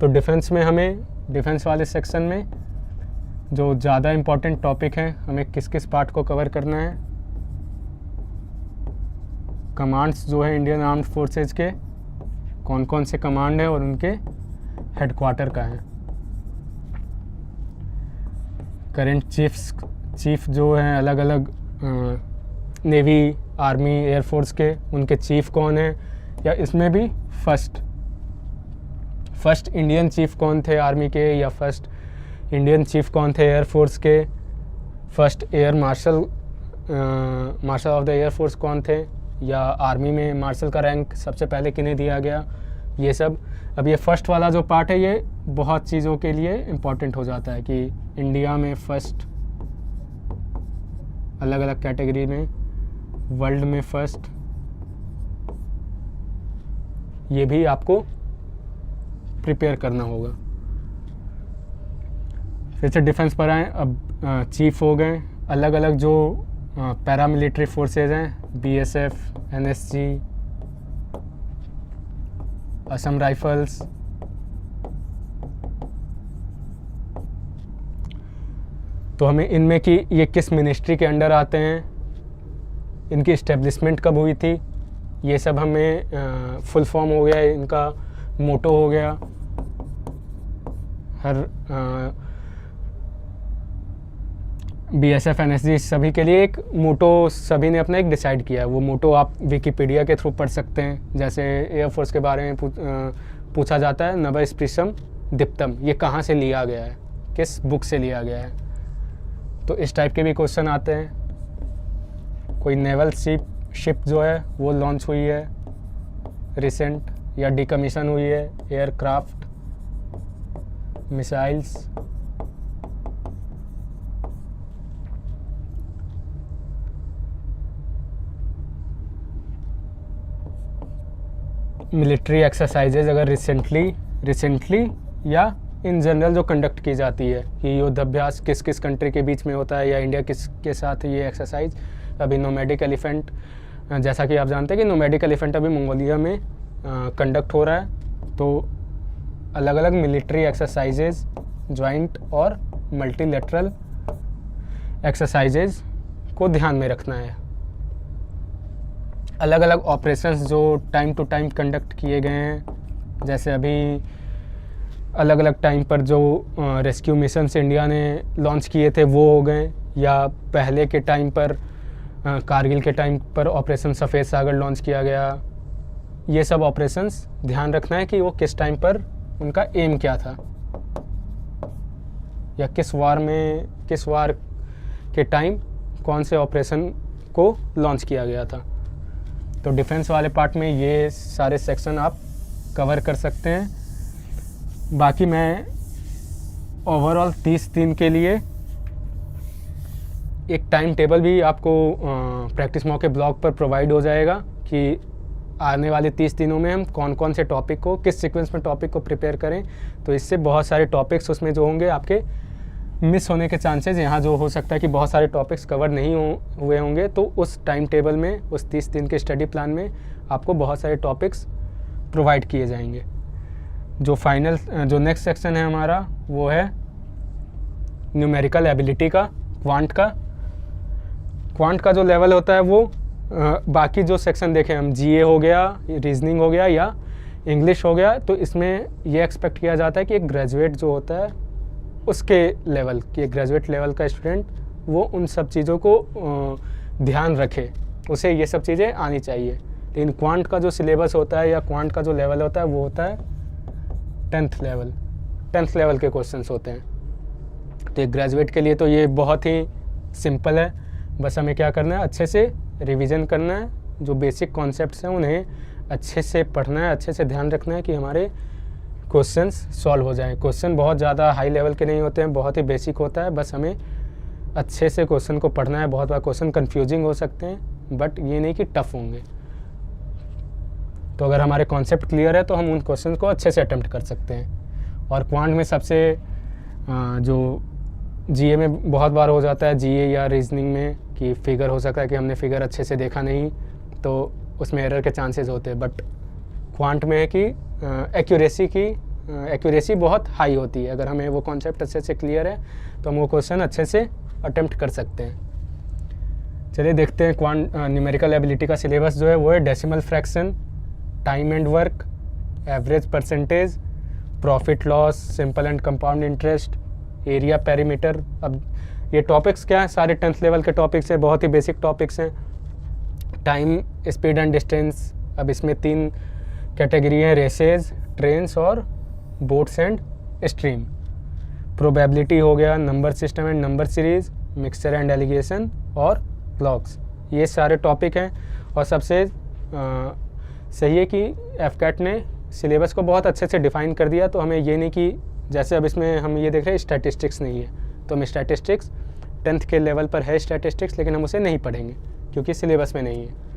S1: तो डिफेंस में हमें डिफेंस वाले सेक्शन में जो ज़्यादा इम्पोर्टेंट टॉपिक हैं हमें किस किस पार्ट को कवर करना है। कमांड्स जो है इंडियन आर्म्ड फोर्सेज के कौन कौन से कमांड हैं और उनके हेडक्वार्टर का है। करंट चीफ जो हैं अलग अलग नेवी, आर्मी, एयरफोर्स के, उनके चीफ कौन हैं, या इसमें भी फर्स्ट इंडियन चीफ कौन थे आर्मी के, या फर्स्ट इंडियन चीफ कौन थे एयरफोर्स के, first air marshal of the air force कौन थे, या आर्मी में मार्शल का रैंक सबसे पहले किन्हें दिया गया, ये सब। अब ये फर्स्ट वाला जो पार्ट है ये बहुत चीज़ों के लिए इम्पॉर्टेंट हो जाता है कि इंडिया में फर्स्ट, अलग अलग कैटेगरी में, वर्ल्ड में फर्स्ट, ये भी आपको प्रिपेयर करना होगा। फिर से डिफेंस पर आए। अब चीफ हो गए, अलग अलग जो पैरामिलिट्री फोर्सेज हैं, बीएसएफ, एनएसजी, असम राइफल्स, तो हमें इनमें कि ये किस मिनिस्ट्री के अंडर आते हैं, इनकी इस्टेब्लिशमेंट कब हुई थी, ये सब हमें फुल फॉर्म हो गया, इनका मोटो हो गया। हर बीएसएफ, एनएसजी सभी के लिए एक मोटो सभी ने अपना एक डिसाइड किया है। वो मोटो आप विकिपीडिया के थ्रू पढ़ सकते हैं। जैसे एयरफोर्स के बारे में पूछा जाता है, नभ स्पृशम दीप्तम, ये कहाँ से लिया गया है, किस बुक से लिया गया है, तो इस टाइप के भी क्वेश्चन आते हैं। कोई नेवल शिप जो है वो लॉन्च हुई है रिसेंट, या डिकमीशन हुई है, एयरक्राफ्ट, मिसाइल्स, मिलिट्री एक्सरसाइजेज अगर रिसेंटली या इन जनरल जो कंडक्ट की जाती है कि युद्धाभ्यास किस किस कंट्री के बीच में होता है या इंडिया किस के साथ ये एक्सरसाइज। अभी नोमैडिक एलिफेंट, जैसा कि आप जानते हैं कि नोमैडिक एलिफेंट अभी मंगोलिया में कंडक्ट हो रहा है। तो अलग अलग मिलिट्री एक्सरसाइजेज, जॉइंट और मल्टीलेटरल एक्सरसाइजेज को ध्यान में रखना है। अलग अलग ऑपरेशंस जो टाइम टू टाइम कंडक्ट किए गए हैं, जैसे अभी अलग अलग टाइम पर जो रेस्क्यू मिशंस इंडिया ने लॉन्च किए थे वो हो गए, या पहले के टाइम पर कारगिल के टाइम पर ऑपरेशन सफ़ेद सागर लॉन्च किया गया। ये सब ऑपरेशंस ध्यान रखना है कि वो किस टाइम पर उनका एम क्या था, या किस वार के टाइम कौन से ऑपरेशन को लॉन्च किया गया था। तो डिफेंस वाले पार्ट में ये सारे सेक्शन आप कवर कर सकते हैं। बाकी मैं ओवरऑल 30 दिन के लिए एक टाइम टेबल भी आपको प्रैक्टिस मॉक के ब्लॉग पर प्रोवाइड हो जाएगा कि आने वाले 30 दिनों में हम कौन कौन से टॉपिक को किस सीक्वेंस में टॉपिक को प्रिपेयर करें। तो इससे बहुत सारे टॉपिक्स उसमें जो होंगे आपके मिस होने के चांसेस, यहाँ जो हो सकता है कि बहुत सारे टॉपिक्स कवर नहीं हुए होंगे, तो उस टाइम टेबल में, उस 30 दिन के स्टडी प्लान में आपको बहुत सारे टॉपिक्स प्रोवाइड किए जाएंगे। जो नेक्स्ट सेक्शन है हमारा वो है न्यूमेरिकल एबिलिटी का, क्वांट का जो लेवल होता है वो बाकी जो सेक्शन देखें हम, जीए हो गया, रीजनिंग हो गया या इंग्लिश हो गया, तो इसमें ये एक्सपेक्ट किया जाता है कि एक ग्रेजुएट जो होता है उसके लेवल की, ग्रेजुएट लेवल का स्टूडेंट वो उन सब चीज़ों को ध्यान रखे, उसे ये सब चीज़ें आनी चाहिए। लेकिन क्वांट का जो सिलेबस होता है या क्वांट का जो लेवल होता है वो होता है 10th लेवल के क्वेश्चंस होते हैं। तो एक ग्रेजुएट के लिए तो ये बहुत ही सिंपल है, बस हमें क्या करना है, अच्छे से रिवीजन करना है, जो बेसिक कॉन्सेप्ट्स हैं उन्हें अच्छे से पढ़ना है, अच्छे से ध्यान रखना है कि हमारे क्वेश्चंस सॉल्व हो जाएं। क्वेश्चन बहुत ज़्यादा हाई लेवल के नहीं होते हैं, बहुत ही बेसिक होता है, बस हमें अच्छे से क्वेश्चन को पढ़ना है। बहुत बार क्वेश्चन कंफ्यूजिंग हो सकते हैं, बट ये नहीं कि टफ होंगे। तो अगर हमारे कॉन्सेप्ट क्लियर है तो हम उन क्वेश्चन को अच्छे से अटेम्प्ट कर सकते हैं। और क्वांट में सबसे जो जीए में बहुत बार हो जाता है, जीए या रीजनिंग में, कि फिगर हो सकता है कि हमने फिगर अच्छे से देखा नहीं, तो उसमें एरर के चांसेस होते हैं। बट क्वांट में है कि एक्यूरेसी बहुत हाई होती है। अगर हमें वो कॉन्सेप्ट अच्छे से क्लियर है तो हम वो क्वेश्चन अच्छे से अटेम्प्ट कर सकते हैं। चलिए देखते हैं क्वांट न्यूमेरिकल एबिलिटी का सिलेबस जो है वो है decimal fraction, time and work, average percentage, profit loss, simple and compound interest, area perimeter. अब ये टॉपिक्स क्या है, सारे 10th लेवल के टॉपिक्स हैं, बहुत ही बेसिक टॉपिक्स हैं। टाइम, स्पीड एंड डिस्टेंस, अब इसमें 3 कैटेगरी हैं, रेसेज, ट्रेन्स और बोट्स एंड स्ट्रीम। प्रोबेबिलिटी हो गया, number system and number series, mixture and allegation और क्लॉक्स। ये सारे टॉपिक हैं। और सबसे सही है कि एफकैट ने सिलेबस को बहुत अच्छे से डिफ़ाइन कर दिया। तो हमें ये नहीं कि जैसे अब इसमें हम ये देख रहे हैं स्टैटिस्टिक्स नहीं है, तो हम स्टैटिस्टिक्स 10th के लेवल पर है स्टैटिस्टिक्स, लेकिन हम उसे नहीं पढ़ेंगे क्योंकि सिलेबस में नहीं है।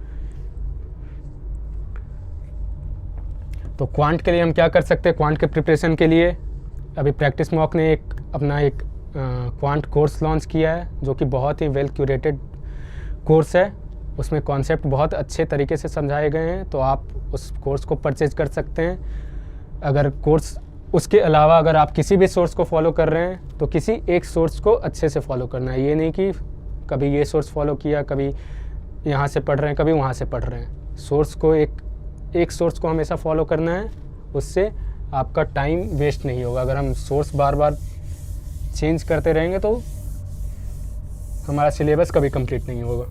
S1: तो क्वांट के लिए हम क्या कर सकते हैं, क्वांट के प्रिपरेशन के लिए अभी प्रैक्टिस मॉक ने अपना एक क्वांट कोर्स लॉन्च किया है, जो कि बहुत ही वेल क्यूरेटेड कोर्स है। उसमें कॉन्सेप्ट बहुत अच्छे तरीके से समझाए गए हैं, तो आप उस कोर्स को परचेज कर सकते हैं। अगर कोर्स उसके अलावा अगर आप किसी भी सोर्स को फॉलो कर रहे हैं तो किसी एक सोर्स को अच्छे से फॉलो करना है। ये नहीं कि कभी ये सोर्स फॉलो किया, कभी यहाँ से पढ़ रहे हैं, कभी वहाँ से पढ़ रहे हैं। सोर्स को एक सोर्स को हमेशा फॉलो करना है, उससे आपका टाइम वेस्ट नहीं होगा। अगर हम सोर्स बार बार चेंज करते रहेंगे तो हमारा सिलेबस कभी कंप्लीट नहीं होगा।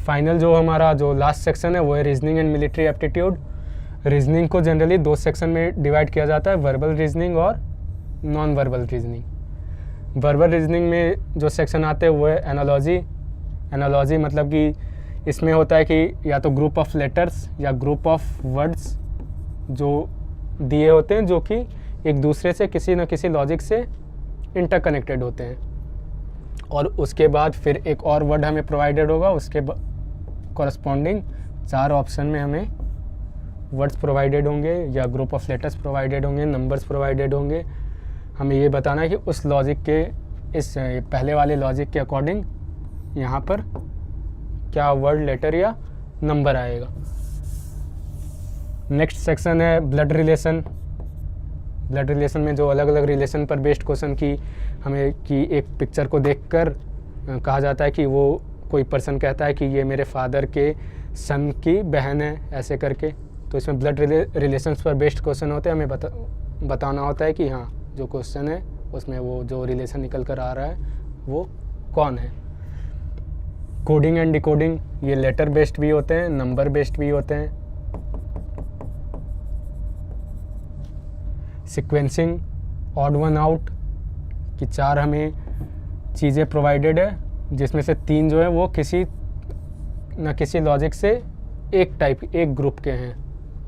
S1: फाइनल जो हमारा जो लास्ट सेक्शन है वो है reasoning and military aptitude. Reasoning को जनरली 2 सेक्शन में डिवाइड किया जाता है, वर्बल रीजनिंग और non verbal reasoning. Verbal reasoning में जो सेक्शन आते हैं वो है एनालॉजी। एनालॉजी मतलब कि इसमें होता है कि या तो ग्रुप ऑफ लेटर्स या ग्रुप ऑफ वर्ड्स जो दिए होते हैं, जो कि एक दूसरे से किसी न किसी लॉजिक से इंटरकनेक्टेड होते हैं। और उसके बाद फिर एक और वर्ड हमें प्रोवाइडेड होगा, कॉरस्पॉन्डिंग 4 ऑप्शन में हमें वर्ड्स प्रोवाइडेड होंगे या ग्रुप ऑफ लेटर्स प्रोवाइडेड होंगे, नंबर्स प्रोवाइडेड होंगे। हमें ये बताना है कि उस लॉजिक के, इस पहले वाले लॉजिक के अकॉर्डिंग यहाँ पर क्या वर्ड, लेटर या नंबर आएगा। नेक्स्ट सेक्शन है ब्लड रिलेशन। ब्लड रिलेशन में जो अलग अलग रिलेशन पर बेस्ड क्वेश्चन की हमें कि एक पिक्चर को देखकर कहा जाता है कि वो कोई पर्सन कहता है कि ये मेरे फादर के सन की बहन है, ऐसे करके। तो इसमें ब्लड रिलेशंस पर बेस्ड क्वेश्चन होते हैं। हमें बताना होता है कि हाँ जो क्वेश्चन है उसमें वो जो रिलेशन निकल कर आ रहा है वो कौन है। कोडिंग एंड डिकोडिंग, ये लेटर बेस्ड भी होते हैं, नंबर बेस्ड भी होते हैं। सीक्वेंसिंग, ऑड वन आउट, कि 4 हमें चीज़ें प्रोवाइडेड है जिसमें से 3 जो है वो किसी न किसी लॉजिक से एक ग्रुप के हैं,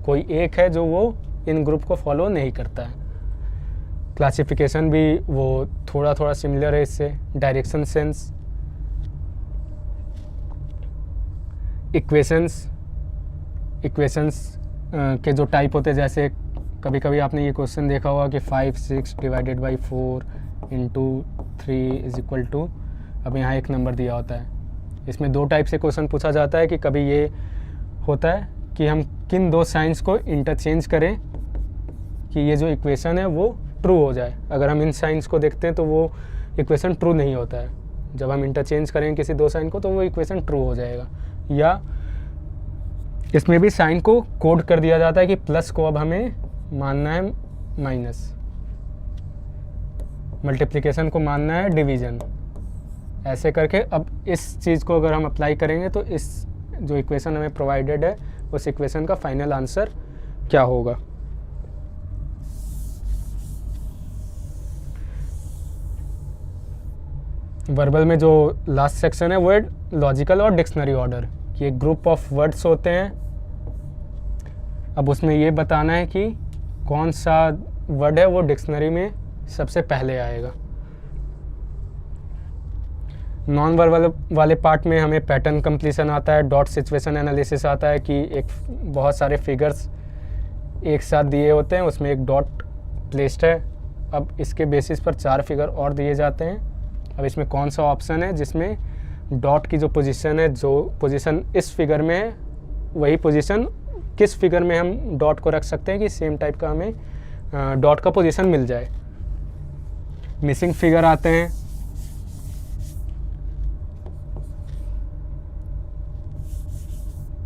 S1: कोई एक है जो वो इन ग्रुप को फॉलो नहीं करता है। क्लासिफिकेशन भी वो थोड़ा थोड़ा सिमिलर है इससे। डायरेक्शन सेंस, इक्वेशंस के जो टाइप होते हैं, जैसे कभी कभी आपने ये क्वेश्चन देखा होगा कि 5, 6 divided by 4 into 3 is equal to, अब यहाँ एक नंबर दिया होता है। इसमें 2 टाइप से क्वेश्चन पूछा जाता है कि कभी ये होता है कि हम किन 2 साइंस को इंटरचेंज करें कि ये जो इक्वेशन है वो ट्रू हो जाए। अगर हम इन साइंस को देखते हैं तो वो इक्वेशन ट्रू नहीं होता है। जब हम इंटरचेंज करें किसी 2 साइन को तो वो इक्वेशन ट्रू हो जाएगा। या इसमें भी साइन को कोड कर दिया जाता है कि प्लस को अब हमें मानना है माइनस, मल्टीप्लिकेशन को मानना है डिवीज़न, ऐसे करके। अब इस चीज़ को अगर हम अप्लाई करेंगे तो इस जो इक्वेशन हमें प्रोवाइडेड है उस इक्वेशन का फाइनल आंसर क्या होगा। वर्बल में जो लास्ट सेक्शन है वो है लॉजिकल और डिक्शनरी ऑर्डर, कि एक ग्रुप ऑफ वर्ड्स होते हैं। अब उसमें ये बताना है कि कौन सा वर्ड है वो डिक्शनरी में सबसे पहले आएगा। नॉन वर्बल वाले पार्ट में हमें पैटर्न कंप्लीशन आता है, डॉट सिचुएशन एनालिसिस आता है कि एक बहुत सारे फिगर्स एक साथ दिए होते हैं, उसमें एक डॉट प्लेस्ड है। अब इसके बेसिस पर 4 फिगर और दिए जाते हैं। अब इसमें कौन सा ऑप्शन है जिसमें डॉट की जो पोजीशन है, जो पोजीशन इस फिगर में है वही पोजीशन किस फिगर में हम डॉट को रख सकते हैं कि सेम टाइप का हमें डॉट का पोजीशन मिल जाए। मिसिंग फिगर आते हैं।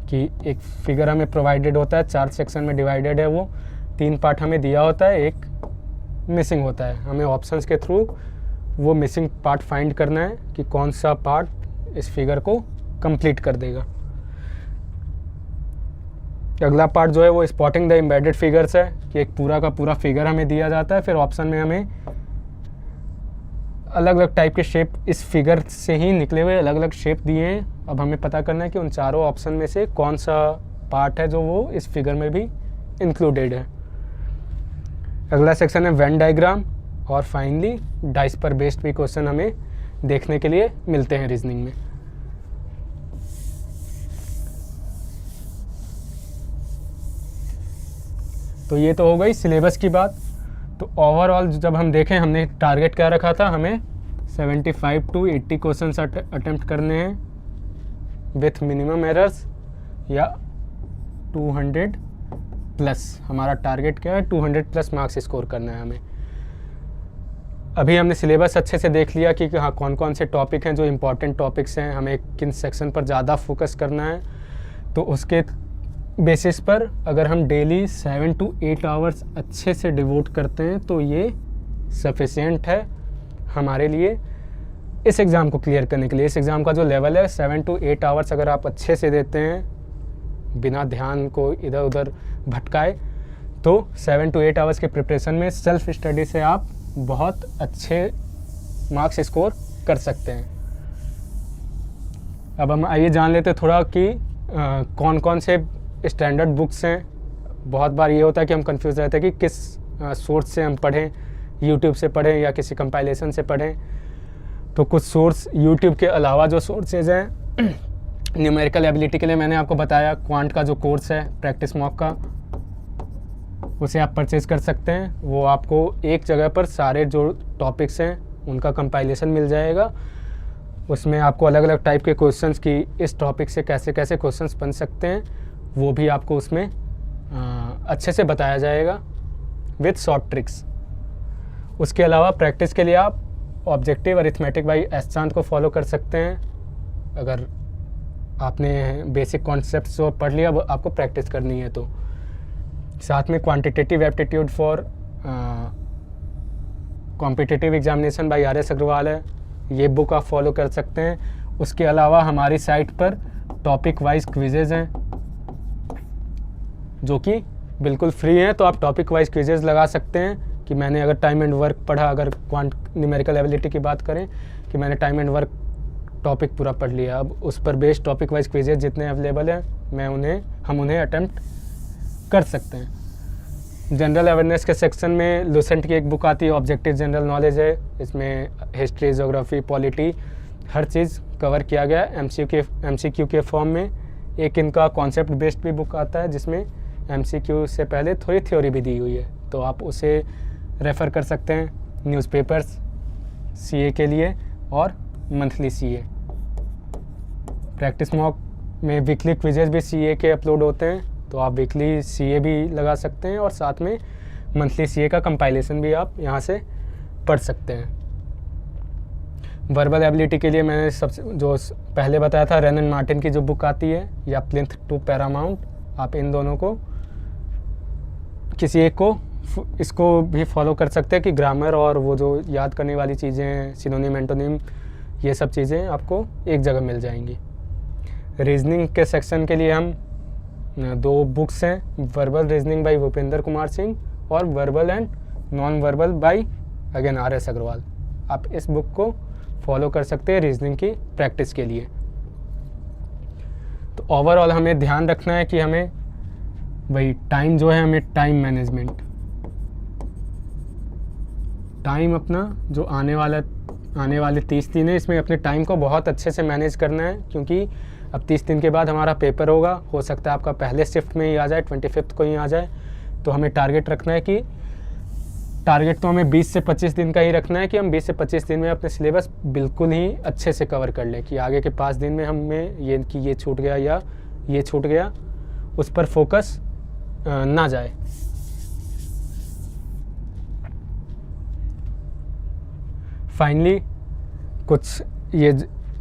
S1: कि एक फिगर हमें प्रोवाइडेड होता है, 4 सेक्शन में डिवाइडेड है, वो 3 पार्ट हमें दिया होता है, एक मिसिंग होता है। हमें ऑप्शंस के थ्रू वो मिसिंग पार्ट फाइंड करना है कि कौन सा पार्ट इस फिगर को कंप्लीट कर देगा। अगला पार्ट जो है वो स्पॉटिंग द एम्बेडेड फिगर्स है, कि एक पूरा का पूरा फिगर हमें दिया जाता है, फिर ऑप्शन में हमें अलग अलग टाइप के शेप, इस फिगर से ही निकले हुए अलग अलग शेप दिए हैं। अब हमें पता करना है कि उन चारों ऑप्शन में से कौन सा पार्ट है जो वो इस फिगर में भी इंक्लूडेड है। अगला सेक्शन है वेन डायग्राम, और फाइनली डाइस पर बेस्ड भी क्वेश्चन हमें देखने के लिए मिलते हैं रीजनिंग में। तो ये तो हो गई सिलेबस की बात। तो ओवरऑल जब हम देखें, हमने टारगेट क्या रखा था, हमें 75 to 80 क्वेश्चन अटेम्प्ट करने हैं विथ मिनिमम एरर्स, या 200 प्लस। हमारा टारगेट क्या है, 200 प्लस मार्क्स स्कोर करना है हमें। अभी हमने सिलेबस अच्छे से देख लिया कि हाँ कौन कौन से टॉपिक हैं जो इम्पॉर्टेंट टॉपिक्स हैं, हमें किन सेक्शन पर ज़्यादा फोकस करना है। तो उसके बेसिस पर अगर हम डेली 7 to 8 आवर्स अच्छे से डिवोट करते हैं तो ये सफिशिएंट है हमारे लिए इस एग्ज़ाम को क्लियर करने के लिए। इस एग्ज़ाम का जो लेवल है 7 to 8 आवर्स अगर आप अच्छे से देते हैं बिना ध्यान को इधर उधर भटकाए, तो 7 to 8 आवर्स के प्रिपरेशन में सेल्फ स्टडी से आप बहुत अच्छे मार्क्स स्कोर कर सकते हैं। अब हम आइए जान लेते हैं थोड़ा कि कौन कौन से स्टैंडर्ड बुक्स हैं। बहुत बार ये होता है कि हम कंफ्यूज रहते हैं कि किस सोर्स से हम पढ़ें, यूट्यूब से पढ़ें या किसी कंपाइलेशन से पढ़ें। तो कुछ सोर्स, यूट्यूब के अलावा जो सोर्सेज हैं न्यूमेरिकल एबिलिटी के लिए मैंने आपको बताया क्वांट का जो कोर्स है प्रैक्टिस मॉक का, उसे आप परचेज़ कर सकते हैं। वो आपको एक जगह पर सारे जो टॉपिक्स हैं उनका कंपाइलेशन मिल जाएगा। उसमें आपको अलग अलग टाइप के क्वेश्चंस की इस टॉपिक से कैसे कैसे क्वेश्चंस बन सकते हैं वो भी आपको उसमें अच्छे से बताया जाएगा विथ शॉर्ट ट्रिक्स। उसके अलावा प्रैक्टिस के लिए आप ऑब्जेक्टिव अरिथमेटिक बाई एस चांद को फॉलो कर सकते हैं। अगर आपने बेसिक कॉन्सेप्ट्स जो पढ़ लिया वो आपको प्रैक्टिस करनी है तो। साथ में quantitative aptitude for competitive examination by R S Agarwal है, ये बुक आप फॉलो कर सकते हैं। उसके अलावा हमारी साइट पर टॉपिक वाइज क्विजेज़ हैं जो कि बिल्कुल फ्री हैं, तो आप टॉपिक वाइज क्विजेज़ लगा सकते हैं कि मैंने अगर टाइम एंड वर्क पढ़ा, अगर क्वांट न्यूमेरिकल एबिलिटी की बात करें कि मैंने टाइम एंड वर्क टॉपिक पूरा पढ़ लिया, अब उस पर बेस्ड टॉपिक वाइज क्विजेज जितने अवेलेबल हैं हम उन्हें अटेम्प्ट कर सकते हैं। जनरल अवेयरनेस के सेक्शन में लुसेंट की एक बुक आती है, ऑब्जेक्टिव जनरल नॉलेज है। इसमें हिस्ट्री, ज्योग्राफी, पॉलिटी हर चीज़ कवर किया गया है एमसीक्यू के फॉर्म में। एक इनका कॉन्सेप्ट बेस्ड भी बुक आता है जिसमें एमसीक्यू से पहले थोड़ी थ्योरी भी दी हुई है, तो आप उसे रेफ़र कर सकते हैं। न्यूज़पेपर्स सीए के लिए और मंथली सीए। प्रैक्टिस मॉक में वीकली क्विजेज भी सीए के अपलोड होते हैं, तो आप वीकली सीए भी लगा सकते हैं और साथ में मंथली सीए का कंपाइलेशन भी आप यहाँ से पढ़ सकते हैं। वर्बल एबिलिटी के लिए मैंने सबसे जो पहले बताया था रेन एंड मार्टिन की जो बुक आती है या प्लिंथ टू पैरामाउंट, आप इन दोनों को किसी एक को इसको भी फॉलो कर सकते हैं कि ग्रामर और वो जो याद करने वाली चीज़ें हैं, सिनोनिम, एंटोनिम, ये सब चीज़ें आपको एक जगह मिल जाएंगी। रीजनिंग के सेक्शन के लिए हम दो बुक्स हैं, verbal reasoning by Bhupendra Kumar Singh और verbal and non verbal by again R S Agarwal. आप इस बुक को फॉलो कर सकते हैं रीजनिंग की प्रैक्टिस के लिए। तो ओवरऑल हमें ध्यान रखना है कि हमें वही टाइम जो है, हमें टाइम मैनेजमेंट, टाइम अपना जो आने वाले 30 दिन है इसमें अपने टाइम को बहुत अच्छे से मैनेज करना है, क्योंकि अब 30 दिन के बाद हमारा पेपर होगा, हो सकता है आपका पहले शिफ्ट में ही आ जाए, 25 को ही आ जाए। तो हमें टारगेट रखना है कि टारगेट तो हमें 20 से 25 दिन का ही रखना है कि हम 20 से 25 दिन में अपने सिलेबस बिल्कुल ही अच्छे से कवर कर लें, कि आगे के 5 दिन में हमें ये छूट गया या ये छूट गया उस पर फोकस ना जाए। फाइनली कुछ ये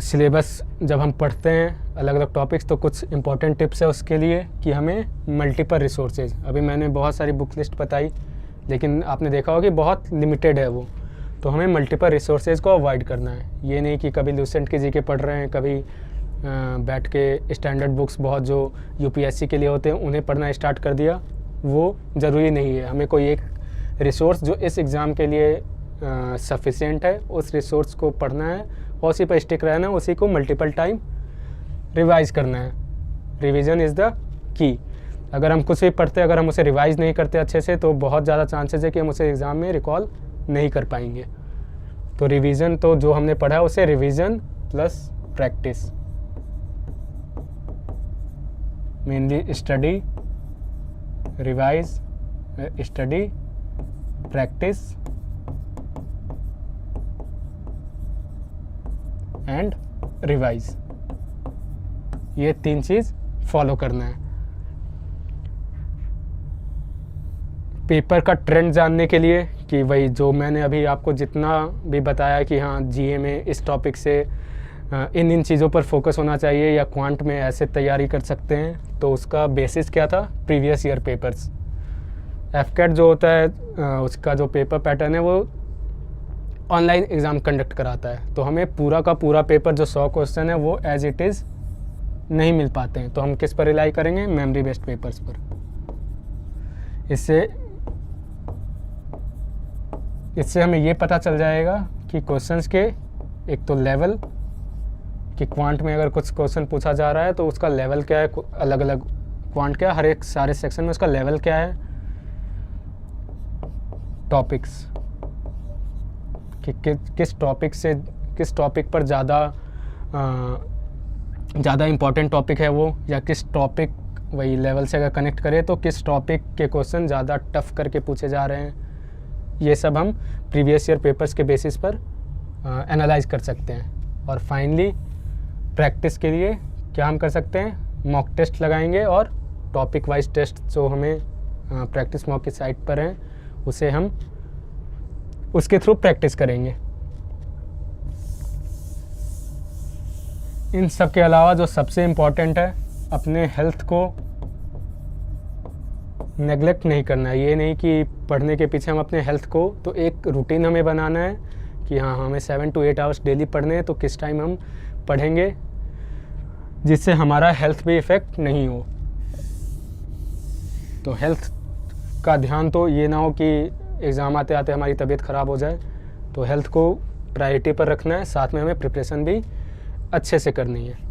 S1: सिलेबस जब हम पढ़ते हैं अलग अलग टॉपिक्स, तो कुछ इंपॉर्टेंट टिप्स है उसके लिए कि हमें मल्टीपल रिसोर्सेज, अभी मैंने बहुत सारी बुक लिस्ट बताई लेकिन आपने देखा होगा कि बहुत लिमिटेड है वो, तो हमें मल्टीपल रिसोर्सेज को अवॉइड करना है। ये नहीं कि कभी लुसेंट की जीके पढ़ रहे हैं, कभी बैठ के स्टैंडर्ड बुक्स बहुत जो यूपीएससी के लिए होते हैं उन्हें पढ़ना स्टार्ट कर दिया, वो ज़रूरी नहीं है। हमें कोई एक रिसोर्स जो इस एग्ज़ाम के लिए सफिशिएंट है उस रिसोर्स को पढ़ना है और उसी पर स्टिक रहना है, उसी को मल्टीपल टाइम रिवाइज़ करना है। Revision is the key. अगर हम कुछ भी पढ़ते अगर हम उसे रिवाइज़ नहीं करते अच्छे से तो बहुत ज़्यादा चांसेस है कि हम उसे एग्ज़ाम में रिकॉल नहीं कर पाएंगे। तो रिवीजन, तो जो हमने पढ़ा उसे revision plus practice, mainly study, revise, study, practice and revise, ये 3 चीज़ फॉलो करना है। पेपर का ट्रेंड जानने के लिए कि वही जो मैंने अभी आपको जितना भी बताया कि हाँ जीए में इस टॉपिक से इन चीज़ों पर फोकस होना चाहिए या क्वांट में ऐसे तैयारी कर सकते हैं, तो उसका बेसिस क्या था, प्रीवियस ईयर पेपर्स। एफकेट जो होता है उसका जो पेपर पैटर्न है वो ऑनलाइन एग्ज़ाम कंडक्ट कराता है, तो हमें पूरा का पूरा पेपर जो 100 क्वेश्चन है वो एज इट इज़ नहीं मिल पाते हैं, तो हम किस पर रिलाई करेंगे, मेमोरी बेस्ड पेपर्स पर। इससे हमें ये पता चल जाएगा कि क्वेश्चंस के एक तो लेवल, कि क्वांट में अगर कुछ क्वेश्चन पूछा जा रहा है तो उसका लेवल क्या है, अलग अलग क्वांट क्या, हर एक सारे सेक्शन में उसका लेवल क्या है, टॉपिक्स कि किस टॉपिक पर ज़्यादा ज़्यादा इम्पोर्टेंट टॉपिक है वो, या किस टॉपिक वही लेवल से अगर कनेक्ट करें तो किस टॉपिक के क्वेश्चन ज़्यादा टफ करके पूछे जा रहे हैं, ये सब हम प्रीवियस ईयर पेपर्स के बेसिस पर एनालाइज कर सकते हैं। और फाइनली प्रैक्टिस के लिए क्या हम कर सकते हैं, मॉक टेस्ट लगाएंगे और टॉपिक वाइज टेस्ट जो हमें प्रैक्टिस मॉक की साइट पर हैं उसे हम उसके थ्रू प्रैक्टिस करेंगे। इन सब के अलावा जो सबसे इम्पॉर्टेंट है, अपने हेल्थ को नेगलेक्ट नहीं करना है। ये नहीं कि पढ़ने के पीछे हम अपने हेल्थ को, तो एक रूटीन हमें बनाना है कि हाँ हमें 7 to 8 आवर्स डेली पढ़ने हैं, तो किस टाइम हम पढ़ेंगे जिससे हमारा हेल्थ पे इफ़ेक्ट नहीं हो। तो हेल्थ का ध्यान तो ये ना हो कि एग्ज़ाम आते आते हमारी तबीयत ख़राब हो जाए, तो हेल्थ को प्रायोरिटी पर रखना है, साथ में हमें प्रिपरेशन भी अच्छे से करनी है।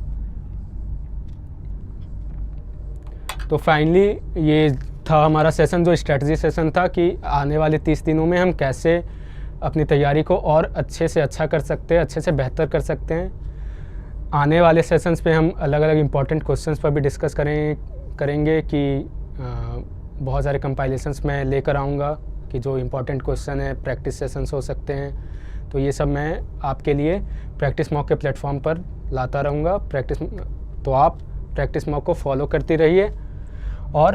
S1: तो फाइनली ये था हमारा सेशन, जो स्ट्रेटजी सेशन था कि आने वाले 30 दिनों में हम कैसे अपनी तैयारी को और अच्छे से अच्छा कर सकते हैं, अच्छे से बेहतर कर सकते हैं। आने वाले सेशंस पे हम अलग अलग इम्पॉर्टेंट क्वेश्चंस पर भी डिस्कस करेंगे कि बहुत सारे कंपाइलेशंस मैं लेकर आऊँगा कि जो इम्पॉर्टेंट क्वेश्चन है प्रैक्टिस सेशंस हो सकते हैं। तो ये सब मैं आपके लिए प्रैक्टिस मॉक के प्लेटफॉर्म पर लाता रहूँगा। तो आप प्रैक्टिस मॉक को फॉलो करती रहिए और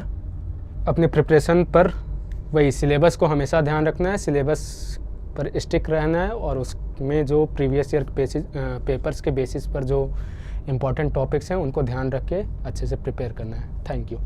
S1: अपने प्रिपरेशन पर वही सिलेबस को हमेशा ध्यान रखना है, सिलेबस पर स्टिक रहना है और उसमें जो प्रीवियस ईयर पेपर्स के बेसिस पर जो इम्पोर्टेंट टॉपिक्स हैं उनको ध्यान रख के अच्छे से प्रिपेयर करना है। Thank you.